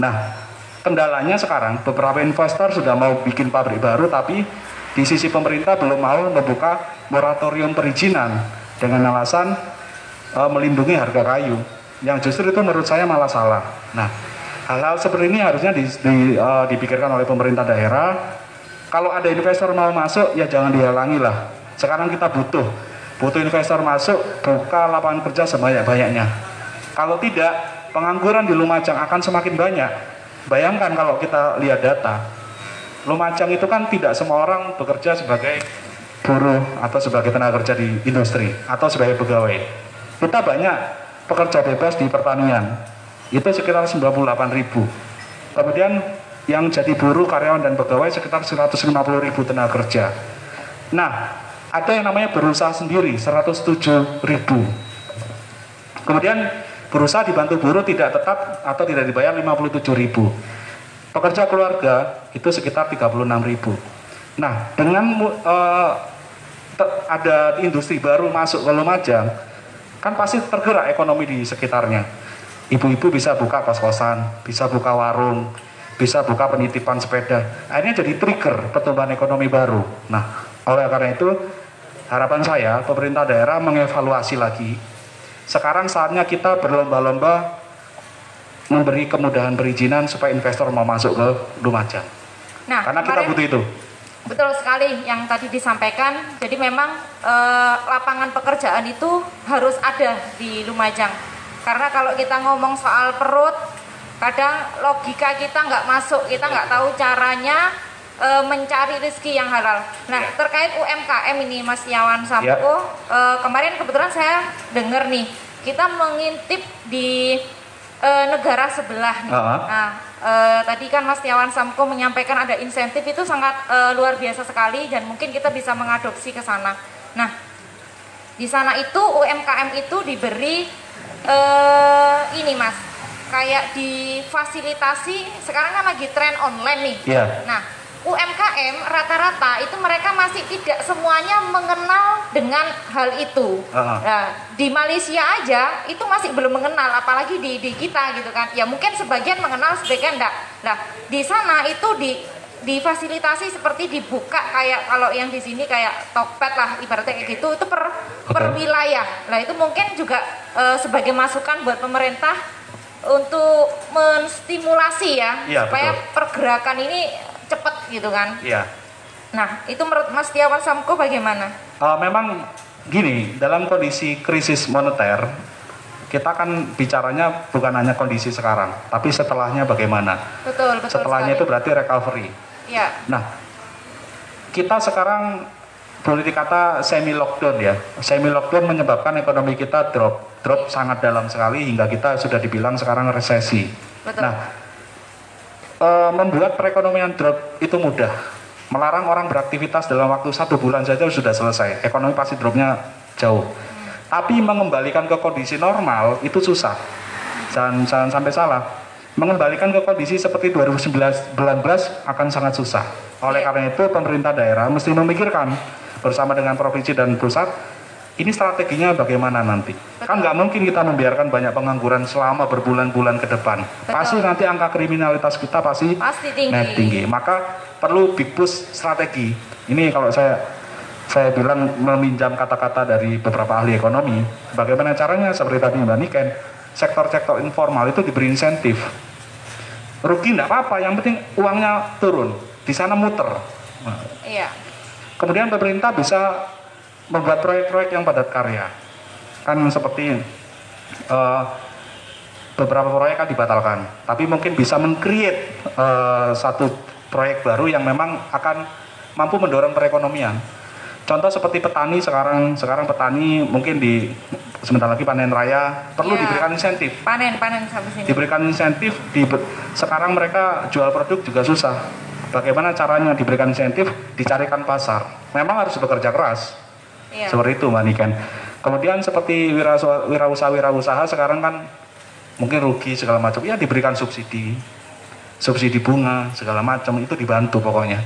Nah, kendalanya sekarang beberapa investor sudah mau bikin pabrik baru, tapi di sisi pemerintah belum mau membuka moratorium perizinan dengan alasan melindungi harga kayu, yang justru itu menurut saya malah salah. Nah, hal-hal seperti ini harusnya dipikirkan oleh pemerintah daerah. Kalau ada investor mau masuk, ya jangan dihalangi lah. Sekarang kita butuh investor masuk, buka lapangan kerja sebanyak-banyaknya. Kalau tidak, pengangguran di Lumajang akan semakin banyak. Bayangkan kalau kita lihat data, Lumajang itu kan tidak semua orang bekerja sebagai buruh atau sebagai tenaga kerja di industri atau sebagai pegawai. Kita banyak pekerja bebas di pertanian, itu sekitar 98.000. Kemudian yang jadi buruh, karyawan dan pegawai sekitar 150.000 tenaga kerja. Nah, ada yang namanya berusaha sendiri 107.000. Kemudian berusaha dibantu buruh tidak tetap atau tidak dibayar 57.000. Pekerja keluarga itu sekitar 36.000. Nah, dengan ada industri baru masuk ke Lumajang, kan pasti tergerak ekonomi di sekitarnya. Ibu-ibu bisa buka kos-kosan, bisa buka warung, bisa buka penitipan sepeda. Akhirnya jadi trigger pertumbuhan ekonomi baru. Nah, oleh karena itu harapan saya pemerintah daerah mengevaluasi lagi. Sekarang saatnya kita berlomba-lomba memberi kemudahan perizinan supaya investor mau masuk ke Lumajang.
Nah,
karena kita butuh itu.
Betul sekali yang tadi disampaikan. Jadi memang lapangan pekerjaan itu harus ada di Lumajang. Karena kalau kita ngomong soal perut, kadang logika kita nggak masuk, kita nggak tahu caranya mencari rezeki yang halal. Nah, terkait UMKM ini Mas Yawan Samko, kemarin kebetulan saya dengar nih, kita mengintip di negara sebelah nih. Nah, tadi kan Mas Yawan Samko menyampaikan ada insentif itu sangat luar biasa sekali dan mungkin kita bisa mengadopsi ke sana. Nah, di sana itu UMKM itu diberi ini Mas, kayak difasilitasi. Sekarang kan lagi tren online nih. Nah, UMKM rata-rata itu mereka masih tidak semuanya mengenal dengan hal itu. Nah, di Malaysia aja itu masih belum mengenal, apalagi di kita gitu kan. Ya mungkin sebagian mengenal, sebagian enggak. Nah, di sana itu difasilitasi seperti dibuka kayak kalau yang di sini kayak Tokped lah ibaratnya kayak gitu, itu per wilayah. Nah, itu mungkin juga sebagai masukan buat pemerintah untuk menstimulasi ya supaya betul. Pergerakan ini cepat gitu kan. Iya. Nah, itu menurut Mas Yawan Samko bagaimana? Memang
gini, dalam kondisi krisis moneter, kita kan bicaranya bukan hanya kondisi sekarang, tapi setelahnya bagaimana. Betul setelahnya sekali. Itu berarti recovery. Iya. Nah, kita sekarang boleh dikata semi lockdown ya. Semi lockdown menyebabkan ekonomi kita drop sangat dalam sekali hingga kita sudah dibilang sekarang resesi. Betul. Nah, membuat perekonomian drop itu mudah. Melarang orang beraktivitas dalam waktu 1 bulan saja sudah selesai. Ekonomi pasti dropnya jauh. Tapi mengembalikan ke kondisi normal itu susah. Jangan sampai salah. Mengembalikan ke kondisi seperti 2019 akan sangat susah. Oleh karena itu pemerintah daerah mesti memikirkan bersama dengan provinsi dan pusat, ini strateginya bagaimana nanti. Kan nggak mungkin kita membiarkan banyak pengangguran selama berbulan-bulan ke depan. Pasti nanti angka kriminalitas kita pasti tinggi. Maka perlu big push strategi. Ini kalau saya bilang meminjam kata-kata dari beberapa ahli ekonomi, bagaimana caranya seperti tadi Mbak Niken, sektor-sektor informal itu diberi insentif. Rugi enggak apa-apa, yang penting uangnya turun, di sana muter.
Iya.
Kemudian pemerintah bisa membuat proyek-proyek yang padat karya. Kan seperti beberapa proyek kan dibatalkan, tapi mungkin bisa men-create satu proyek baru yang memang akan mampu mendorong perekonomian. Contoh seperti petani sekarang petani mungkin sebentar lagi panen raya perlu diberikan insentif.
Panen sampai sini.
Diberikan insentif sekarang mereka jual produk juga susah. Bagaimana caranya diberikan insentif, dicarikan pasar. Memang harus bekerja keras.
Iya.
Seperti itu Mbak Niken. Kemudian seperti wirausaha sekarang kan mungkin rugi segala macam, ya diberikan subsidi bunga segala macam, itu dibantu pokoknya.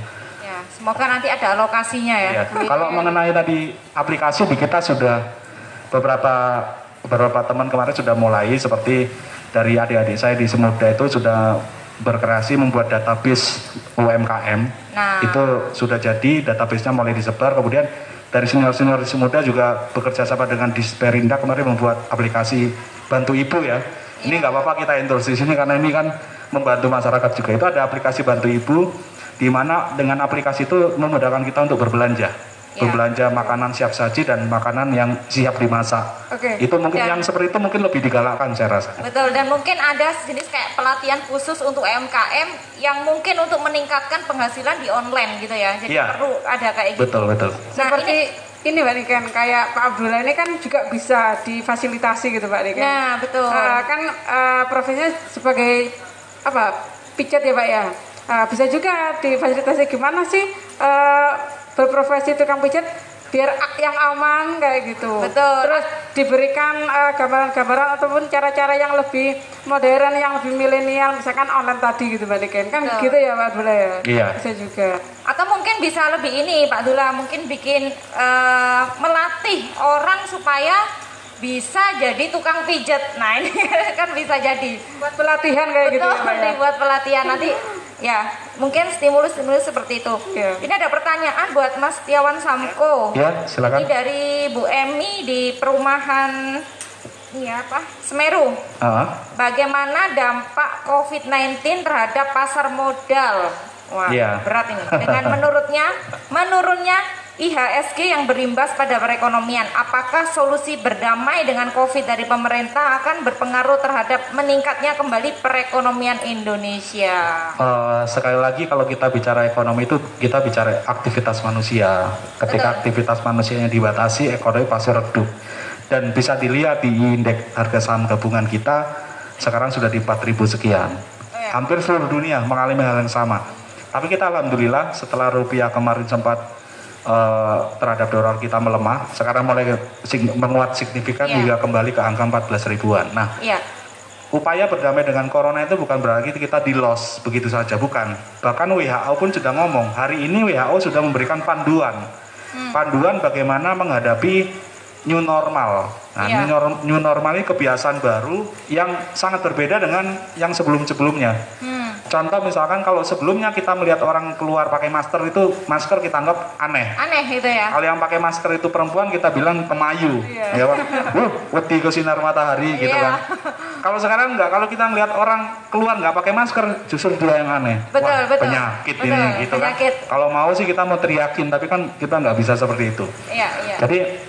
Semoga nanti ada alokasinya ya.
Kalau mengenai tadi aplikasi di kita sudah beberapa teman kemarin sudah mulai, seperti dari adik-adik saya di Semuda itu sudah berkreasi membuat database UMKM.
Nah,
itu sudah jadi, database-nya mulai disebar. Kemudian dari senior-senior di Semuda juga bekerja sama dengan Disperinda kemarin membuat aplikasi Bantu Ibu ya. Ini nggak apa-apa kita endorse di sini karena ini kan membantu masyarakat juga. Itu ada aplikasi Bantu Ibu, di mana dengan aplikasi itu memudahkan kita untuk berbelanja. Berbelanja makanan siap saji dan makanan yang siap dimasak. Itu mungkin yang seperti itu mungkin lebih digalakkan saya rasa.
Betul, dan mungkin ada jenis kayak pelatihan khusus untuk UMKM yang mungkin untuk meningkatkan penghasilan di online gitu ya. Jadi perlu ada kayak gitu.
Betul.
Nah,
seperti ini Mbak Niken, kayak Pak Abdullah ini kan juga bisa difasilitasi gitu Mbak Niken.
Nah, betul.
Kan profesinya sebagai pijat ya Pak ya. Bisa juga difasilitasi gimana sih berprofesi tukang pijat biar yang aman kayak gitu.
Betul.
Terus diberikan gambaran-gambaran ataupun cara-cara yang lebih modern, yang lebih milenial, misalkan online tadi gitu Mbak Niken. Kan gitu ya Pak Abdullah ya.
Iya.
Bisa juga.
Atau mungkin bisa lebih ini Pak Abdullah, mungkin bikin melatih orang supaya bisa jadi tukang pijat. Nah ini kan bisa jadi
buat pelatihan kayak gitu ya Pak ya.
Buat pelatihan nanti ya mungkin stimulus seperti itu. Ini ada pertanyaan buat Mas Tiawan Samko.
Ya, silakan.
Ini dari Bu Emi di perumahan Semeru. Bagaimana dampak COVID-19 terhadap pasar modal? Wah, berat ini. Dengan menurunnya IHSG yang berimbas pada perekonomian. Apakah solusi berdamai dengan COVID dari pemerintah akan berpengaruh terhadap meningkatnya kembali perekonomian Indonesia?
Sekali lagi kalau kita bicara ekonomi itu kita bicara aktivitas manusia. Ketika aktivitas manusianya dibatasi, ekonomi pasti redup. Dan bisa dilihat di indeks harga saham gabungan kita sekarang sudah di 4.000 sekian. Hampir seluruh dunia mengalami hal yang sama. Tapi kita alhamdulillah setelah rupiah kemarin sempat terhadap dolar kita melemah, sekarang mulai menguat signifikan hingga kembali ke angka 14 ribuan. Nah, upaya berdamai dengan corona itu bukan berarti kita di loss begitu saja, bukan. Bahkan WHO pun sudah ngomong, hari ini WHO sudah memberikan panduan bagaimana menghadapi new normal. Nah, new normal ini kebiasaan baru yang sangat berbeda dengan yang sebelum-sebelumnya. Contoh misalkan kalau sebelumnya kita melihat orang keluar pakai masker, itu masker kita anggap aneh
gitu ya.
Kalau yang pakai masker itu perempuan kita bilang pemayu, ya Pak. Wedi ke sinar matahari gitu kan. Kalau sekarang enggak, kalau kita melihat orang keluar nggak pakai masker, justru dia yang aneh.
Betul.
Penyakit ini gitu kan. Kalau mau sih kita mau teriakin, tapi kan kita nggak bisa seperti itu. Jadi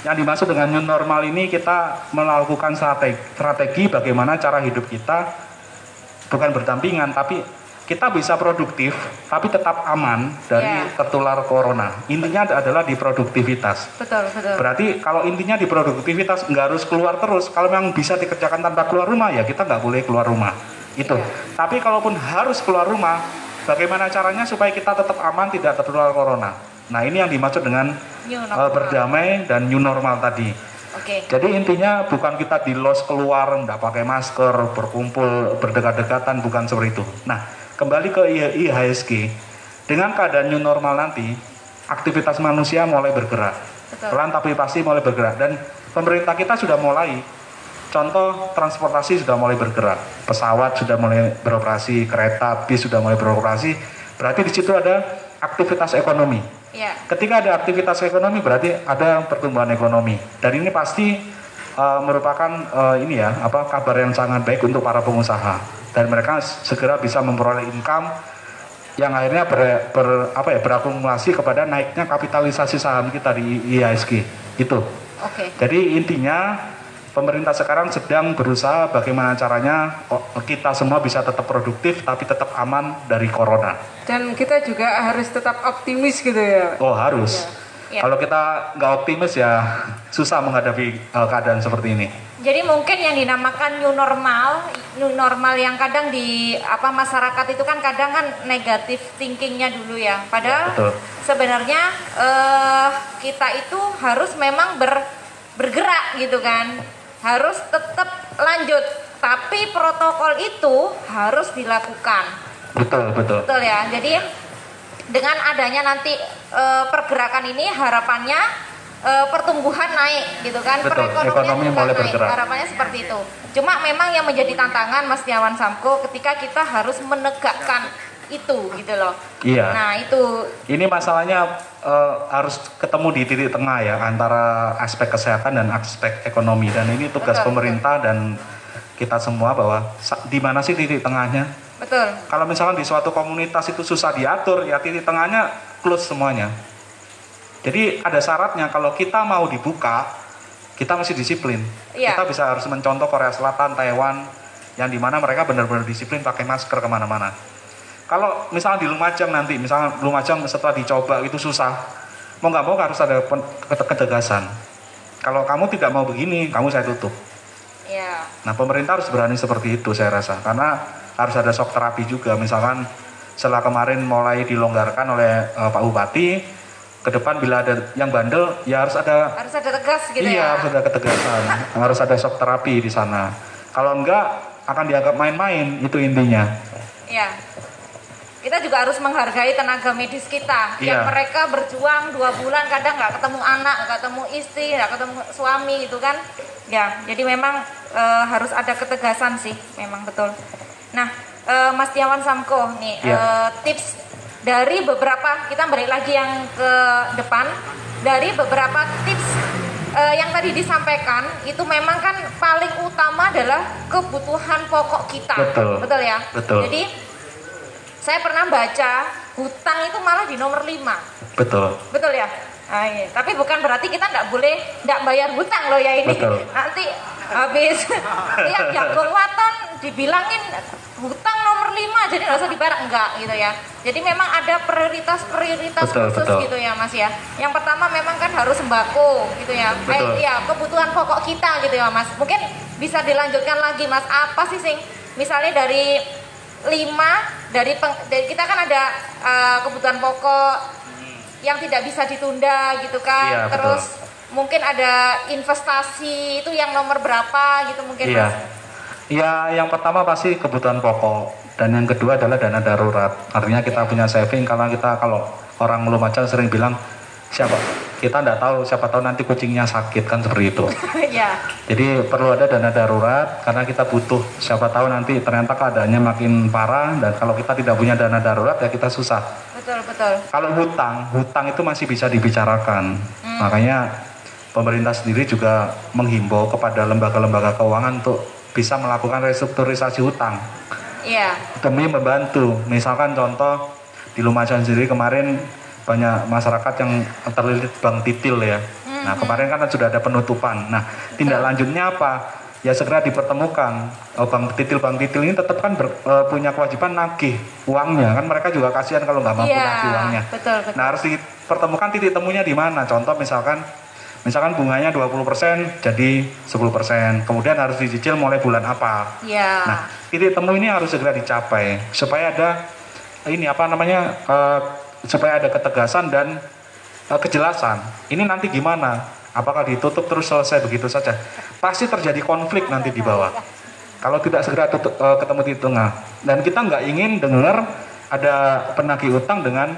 yang dimaksud dengan new normal ini kita melakukan strategi bagaimana cara hidup kita bukan berdampingan, tapi kita bisa produktif, tapi tetap aman dari tertular corona. Intinya adalah di produktivitas.
Betul.
Berarti kalau intinya di produktivitas, nggak harus keluar terus. Kalau memang bisa dikerjakan tanpa keluar rumah, ya kita nggak boleh keluar rumah. Itu. Tapi kalaupun harus keluar rumah, bagaimana caranya supaya kita tetap aman, tidak tertular corona. Nah, ini yang dimaksud dengan berdamai dan new normal tadi.
Oke.
Jadi intinya bukan kita di los keluar, nggak pakai masker, berkumpul, berdekat-dekatan, bukan seperti itu. Nah, kembali ke IHSG, dengan keadaan new normal nanti, aktivitas manusia mulai bergerak.
Betul.
Pelan tapi pasti mulai bergerak. Dan pemerintah kita sudah mulai. Contoh, transportasi sudah mulai bergerak, pesawat sudah mulai beroperasi, kereta, bis sudah mulai beroperasi. Berarti di situ ada aktivitas ekonomi.
Ya.
Ketika ada aktivitas ekonomi, berarti ada pertumbuhan ekonomi. Dan ini pasti merupakan kabar yang sangat baik untuk para pengusaha. Dan mereka segera bisa memperoleh income yang akhirnya berakumulasi kepada naiknya kapitalisasi saham kita di IHSG. Itu.
Oke.
Jadi intinya pemerintah sekarang sedang berusaha bagaimana caranya kita semua bisa tetap produktif tapi tetap aman dari corona.
Dan kita juga harus tetap optimis gitu ya.
Oh, harus.
Ya.
Kalau kita nggak optimis ya susah menghadapi keadaan seperti ini.
Jadi mungkin yang dinamakan new normal yang kadang di masyarakat itu kan kadang kan negatif thinkingnya dulu ya. Padahal
Betul.
sebenarnya kita itu harus memang bergerak gitu kan. Harus tetap lanjut, tapi protokol itu harus dilakukan.
Betul.
Betul ya. Jadi dengan adanya nanti pergerakan ini harapannya pertumbuhan naik gitu kan.
Betul,
Perekonomian
ekonomi
juga
mulai
naik.
bergerak.
Harapannya seperti itu. Cuma memang yang menjadi tantangan Mas Tiawan Samko ketika kita harus menegakkan itu gitu loh.
Iya.
Nah, itu
Ini masalahnya harus ketemu di titik tengah ya antara aspek kesehatan dan aspek ekonomi, dan ini tugas
Betul,
pemerintah dan kita semua bahwa di mana sih titik tengahnya.
betul.
Kalau misalkan di suatu komunitas itu susah diatur, ya titik tengahnya close semuanya. Jadi ada syaratnya, kalau kita mau dibuka, kita mesti disiplin.
Iya.
Kita bisa harus mencontoh Korea Selatan, Taiwan, yang dimana mereka benar-benar disiplin pakai masker kemana-mana. Kalau misalnya di Lumajang nanti, misalnya Lumajang setelah dicoba itu susah, mau nggak mau harus ada ketegasan. Kalau kamu tidak mau begini, kamu saya tutup.
Iya.
Nah, pemerintah harus berani seperti itu saya rasa, karena harus ada shock terapi juga. Misalkan setelah kemarin mulai dilonggarkan oleh Pak Bupati, ke depan bila ada yang bandel, ya harus ada
tegas gitu
iya,
ya.
harus ada ketegasan, harus ada shock terapi di sana. Kalau enggak akan dianggap main-main, itu intinya.
Iya. Kita juga harus menghargai tenaga medis kita yang
Iya.
mereka berjuang 2 bulan kadang nggak ketemu anak, nggak ketemu istri, nggak ketemu suami gitu kan. Ya, jadi memang harus ada ketegasan sih, memang betul. Nah, Mas Tiawan Samko nih
Iya.
tips dari beberapa, kita balik lagi yang ke depan, dari beberapa tips yang tadi disampaikan itu memang kan paling utama adalah kebutuhan pokok kita.
Betul.
Ya.
Betul.
Jadi saya pernah baca hutang itu malah di nomor 5.
Betul.
Betul ya? Ah, iya. Tapi bukan berarti kita nggak bayar hutang loh ya ini.
Betul.
Nanti habis tiap jago waton dibilangin hutang nomor 5 jadi nggak usah dibayar, enggak gitu ya. Jadi memang ada prioritas
Betul,
khusus
betul.
gitu ya Mas ya. Yang pertama memang kan harus sembako gitu ya.
Betul.
Ya kebutuhan pokok kita gitu ya Mas. Mungkin bisa dilanjutkan lagi Mas. Apa sih misalnya dari 5 dari kita kan ada kebutuhan pokok yang tidak bisa ditunda gitu kan.
Iya,
Terus mungkin ada investasi itu yang nomor berapa gitu mungkin
Iya.
Mas.
Ya, yang pertama pasti kebutuhan pokok, dan yang kedua adalah dana darurat. Artinya kita punya saving, kalau orang Lumajang sering bilang kita tidak tahu, siapa tahu nanti kucingnya sakit kan, seperti itu.
Ya.
Jadi perlu ada dana darurat karena kita butuh, siapa tahu nanti ternyata keadaannya makin parah, dan kalau kita tidak punya dana darurat ya kita susah.
Betul.
Kalau hutang itu masih bisa dibicarakan. Makanya pemerintah sendiri juga menghimbau kepada lembaga-lembaga keuangan untuk bisa melakukan restrukturisasi hutang
Iya.
demi membantu. Misalkan contoh di Lumajang sendiri kemarin banyak masyarakat yang terlilit bank titil ya. Nah, kemarin kan sudah ada penutupan. Nah, tindak lanjutnya apa? Ya segera dipertemukan. Bank titil ini tetap kan punya kewajiban nagih uangnya, kan mereka juga kasihan kalau nggak mampu
Iya,
nagih uangnya.
betul.
Nah, harus dipertemukan titik temunya di mana. Contoh misalkan bunganya 20% jadi 10%. Kemudian harus dicicil mulai bulan apa.
Iya.
Nah, titik temu ini harus segera dicapai supaya ada ini apa namanya supaya ada ketegasan dan kejelasan. Ini nanti gimana? Apakah ditutup terus selesai begitu saja? Pasti terjadi konflik nanti di bawah. Kalau tidak segera ketemu di tengah. Dan kita nggak ingin dengar ada penagih utang dengan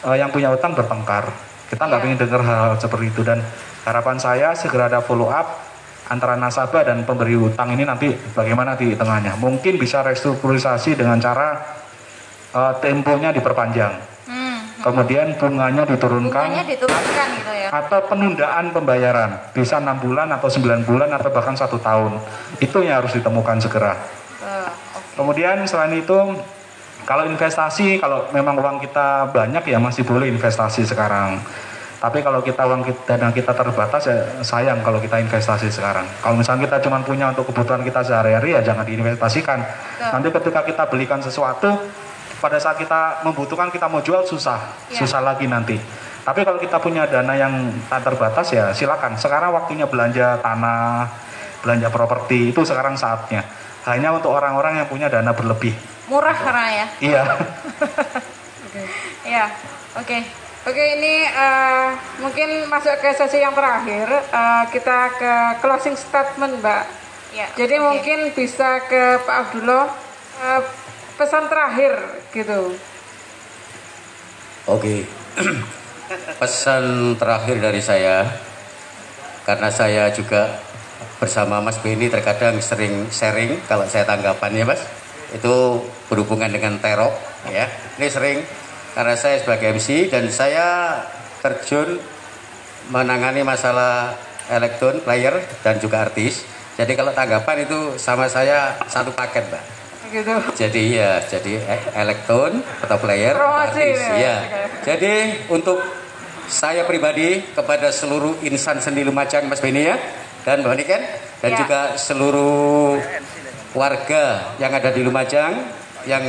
yang punya utang bertengkar. Kita nggak ingin dengar hal seperti itu. Dan harapan saya segera ada follow up antara nasabah dan pemberi utang ini nanti bagaimana di tengahnya. Mungkin bisa restrukturisasi dengan cara temponya diperpanjang. Kemudian bunganya diturunkan.
Bunganya diturunkan gitu ya.
Atau penundaan pembayaran. Bisa 6 bulan atau 9 bulan atau bahkan 1 tahun. Itu yang harus ditemukan segera. Kemudian selain itu, kalau investasi, kalau memang uang kita banyak ya masih boleh investasi sekarang. Tapi kalau dana kita terbatas ya sayang kalau kita investasi sekarang. Kalau misalnya kita cuma punya untuk kebutuhan kita sehari-hari ya jangan diinvestasikan. Nanti ketika kita belikan sesuatu, pada saat kita membutuhkan kita mau jual susah lagi nanti. Tapi kalau kita punya dana yang tak terbatas ya silakan. Sekarang waktunya belanja tanah, belanja properti itu sekarang saatnya. Hanya untuk orang-orang yang punya dana berlebih.
Murah karena ya.
Iya.
Iya, oke.
Oke, ini mungkin masuk ke sesi yang terakhir. Kita ke closing statement, Mbak.
Ya,
Jadi mungkin bisa ke Pak Abdullah pesan terakhir gitu.
Oke. Pesan terakhir dari saya, karena saya juga bersama Mas Beni terkadang sering sharing kalau saya tanggapannya Mas, itu berhubungan dengan terok ya. Ini sering karena saya sebagai MC dan saya terjun menangani masalah elektron, player dan juga artis. Jadi kalau tanggapan itu sama saya satu paket, Mbak.
Gitu.
Jadi elektron atau player atau artis. Ya. Jadi untuk saya pribadi kepada seluruh insan seni Lumajang Mas Beni ya dan Mbak Niken dan juga seluruh warga yang ada di Lumajang yang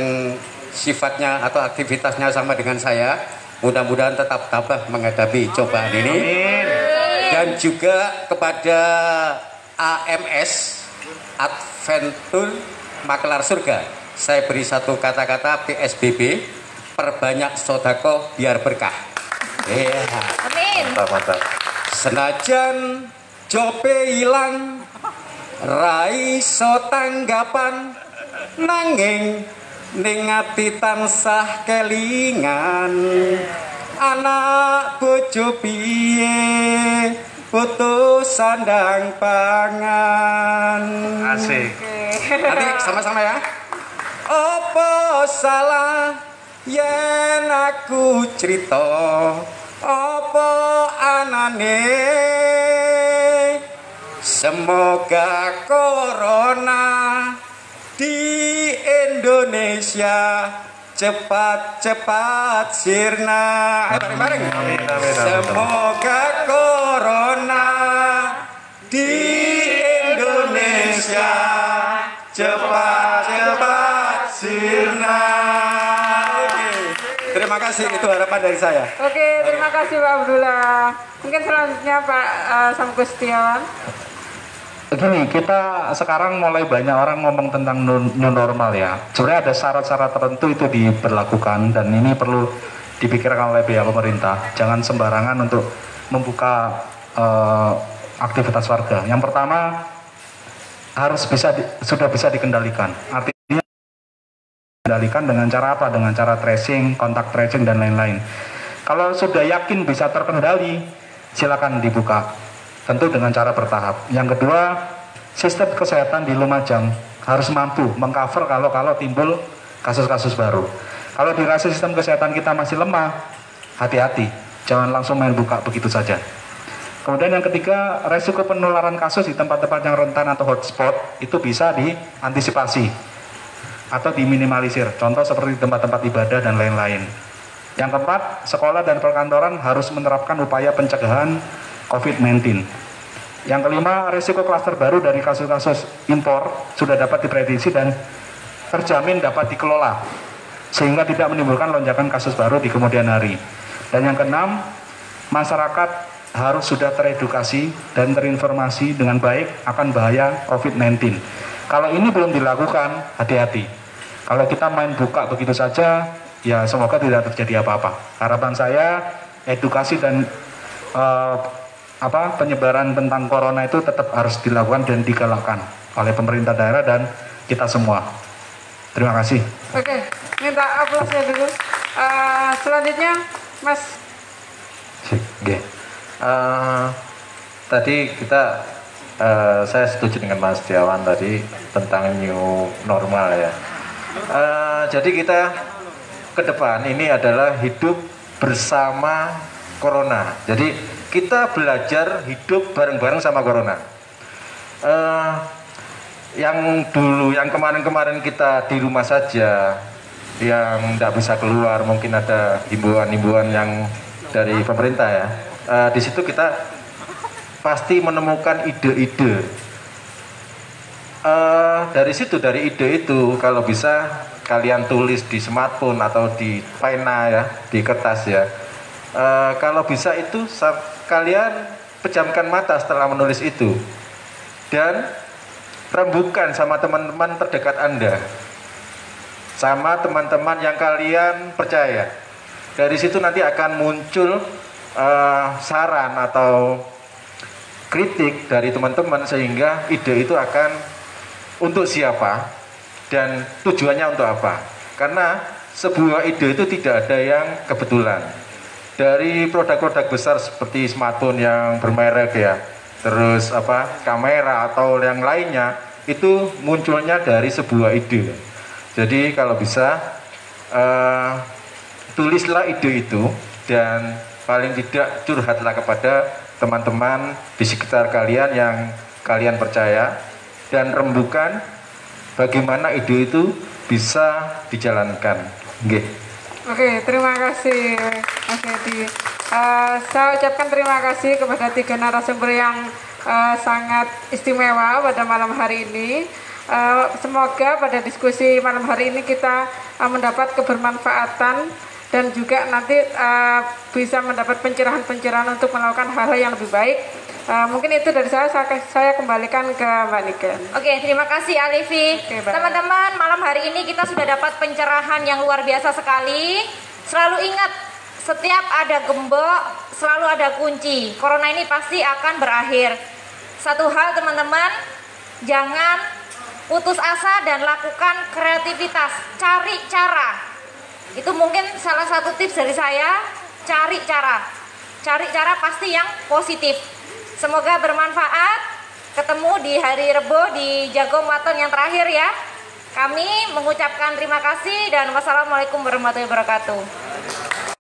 sifatnya atau aktivitasnya sama dengan saya, mudah-mudahan tetap tabah menghadapi cobaan ini. Dan juga kepada AMS Adventure Makelar Surga, saya beri satu kata-kata PSBB, perbanyak sodako biar berkah.
Amin.
Mantap.
Senajan jope hilang, raiso tanggapan, nanging ning ati tansah kelingan, anak bojo piye putus sandang pangan.
Asik.
Nanti sama-sama ya. Apa salah yen aku cerita, apa anane, semoga corona di Indonesia cepat-cepat sirna. Bareng-bareng. Semoga corona di Indonesia cepat-cepat sirna. Oke. Terima kasih, itu harapan dari saya.
Oke, terima kasih Pak Abdullah. Mungkin selanjutnya Pak Samku Setiawan.
Gini, kita sekarang mulai banyak orang ngomong tentang new normal ya. Sebenarnya ada syarat-syarat tertentu itu diberlakukan dan ini perlu dipikirkan oleh pihak pemerintah. Jangan sembarangan untuk membuka aktivitas warga. Yang pertama harus sudah bisa dikendalikan. Artinya dikendalikan dengan cara apa? Dengan cara tracing, kontak tracing dan lain-lain. Kalau sudah yakin bisa terkendali, silakan dibuka. Tentu dengan cara bertahap. Yang kedua, sistem kesehatan di Lumajang harus mampu mengcover kalau timbul kasus-kasus baru. Kalau dirasa sistem kesehatan kita masih lemah, hati-hati, jangan langsung main buka begitu saja. Kemudian yang ketiga, resiko penularan kasus di tempat-tempat yang rentan atau hotspot itu bisa diantisipasi atau diminimalisir. Contoh seperti tempat-tempat ibadah dan lain-lain. Yang keempat, sekolah dan perkantoran harus menerapkan upaya pencegahan COVID-19. Yang kelima, risiko klaster baru dari kasus-kasus impor sudah dapat diprediksi dan terjamin dapat dikelola sehingga tidak menimbulkan lonjakan kasus baru di kemudian hari. Dan yang keenam, masyarakat harus sudah teredukasi dan terinformasi dengan baik akan bahaya COVID-19. Kalau ini belum dilakukan, hati-hati. Kalau kita main buka begitu saja, ya semoga tidak terjadi apa-apa. Harapan saya edukasi dan penyebaran tentang corona itu tetap harus dilakukan dan digalakkan oleh pemerintah daerah dan kita semua. Terima kasih.
Oke, minta aplausnya dulu. Selanjutnya Mas.
Oke. Tadi saya setuju dengan Mas Setiawan tadi tentang new normal ya. Jadi kita ke depan ini adalah hidup bersama corona. Jadi kita belajar hidup bareng-bareng sama corona. Yang kemarin-kemarin kita di rumah saja, yang tidak bisa keluar, mungkin ada himbauan-himbauan yang dari pemerintah ya. Di situ kita pasti menemukan ide-ide. Dari ide itu kalau bisa kalian tulis di smartphone atau di pena ya, di kertas ya. Kalau bisa itu kalian pejamkan mata setelah menulis itu dan rembukan sama teman-teman terdekat Anda, sama teman-teman yang kalian percaya. Dari situ nanti akan muncul saran atau kritik dari teman-teman sehingga ide itu akan untuk siapa dan tujuannya untuk apa. Karena sebuah ide itu tidak ada yang kebetulan. Dari produk-produk besar seperti smartphone yang bermerek ya, terus kamera atau yang lainnya, itu munculnya dari sebuah ide. Jadi kalau bisa tulislah ide itu dan paling tidak curhatlah kepada teman-teman di sekitar kalian yang kalian percaya dan rembukan bagaimana ide itu bisa dijalankan. Nggih.
Oke, terima kasih Mas Edi. Saya ucapkan terima kasih kepada 3 narasumber yang sangat istimewa pada malam hari ini. Semoga pada diskusi malam hari ini kita mendapat kebermanfaatan dan juga nanti bisa mendapat pencerahan-pencerahan untuk melakukan hal-hal yang lebih baik. Mungkin itu dari saya kembalikan ke Mbak Niken.
Oke, terima kasih Alifi. Teman-teman, malam hari ini kita sudah dapat pencerahan yang luar biasa sekali. Selalu ingat, setiap ada gembok, selalu ada kunci. Corona ini pasti akan berakhir. Satu hal teman-teman, jangan putus asa dan lakukan kreativitas. Cari cara. Itu mungkin salah satu tips dari saya, cari cara. Cari cara pasti yang positif. Semoga bermanfaat. Ketemu di hari Rebo di Jagong Waton yang terakhir ya. Kami mengucapkan terima kasih dan wassalamualaikum warahmatullahi wabarakatuh.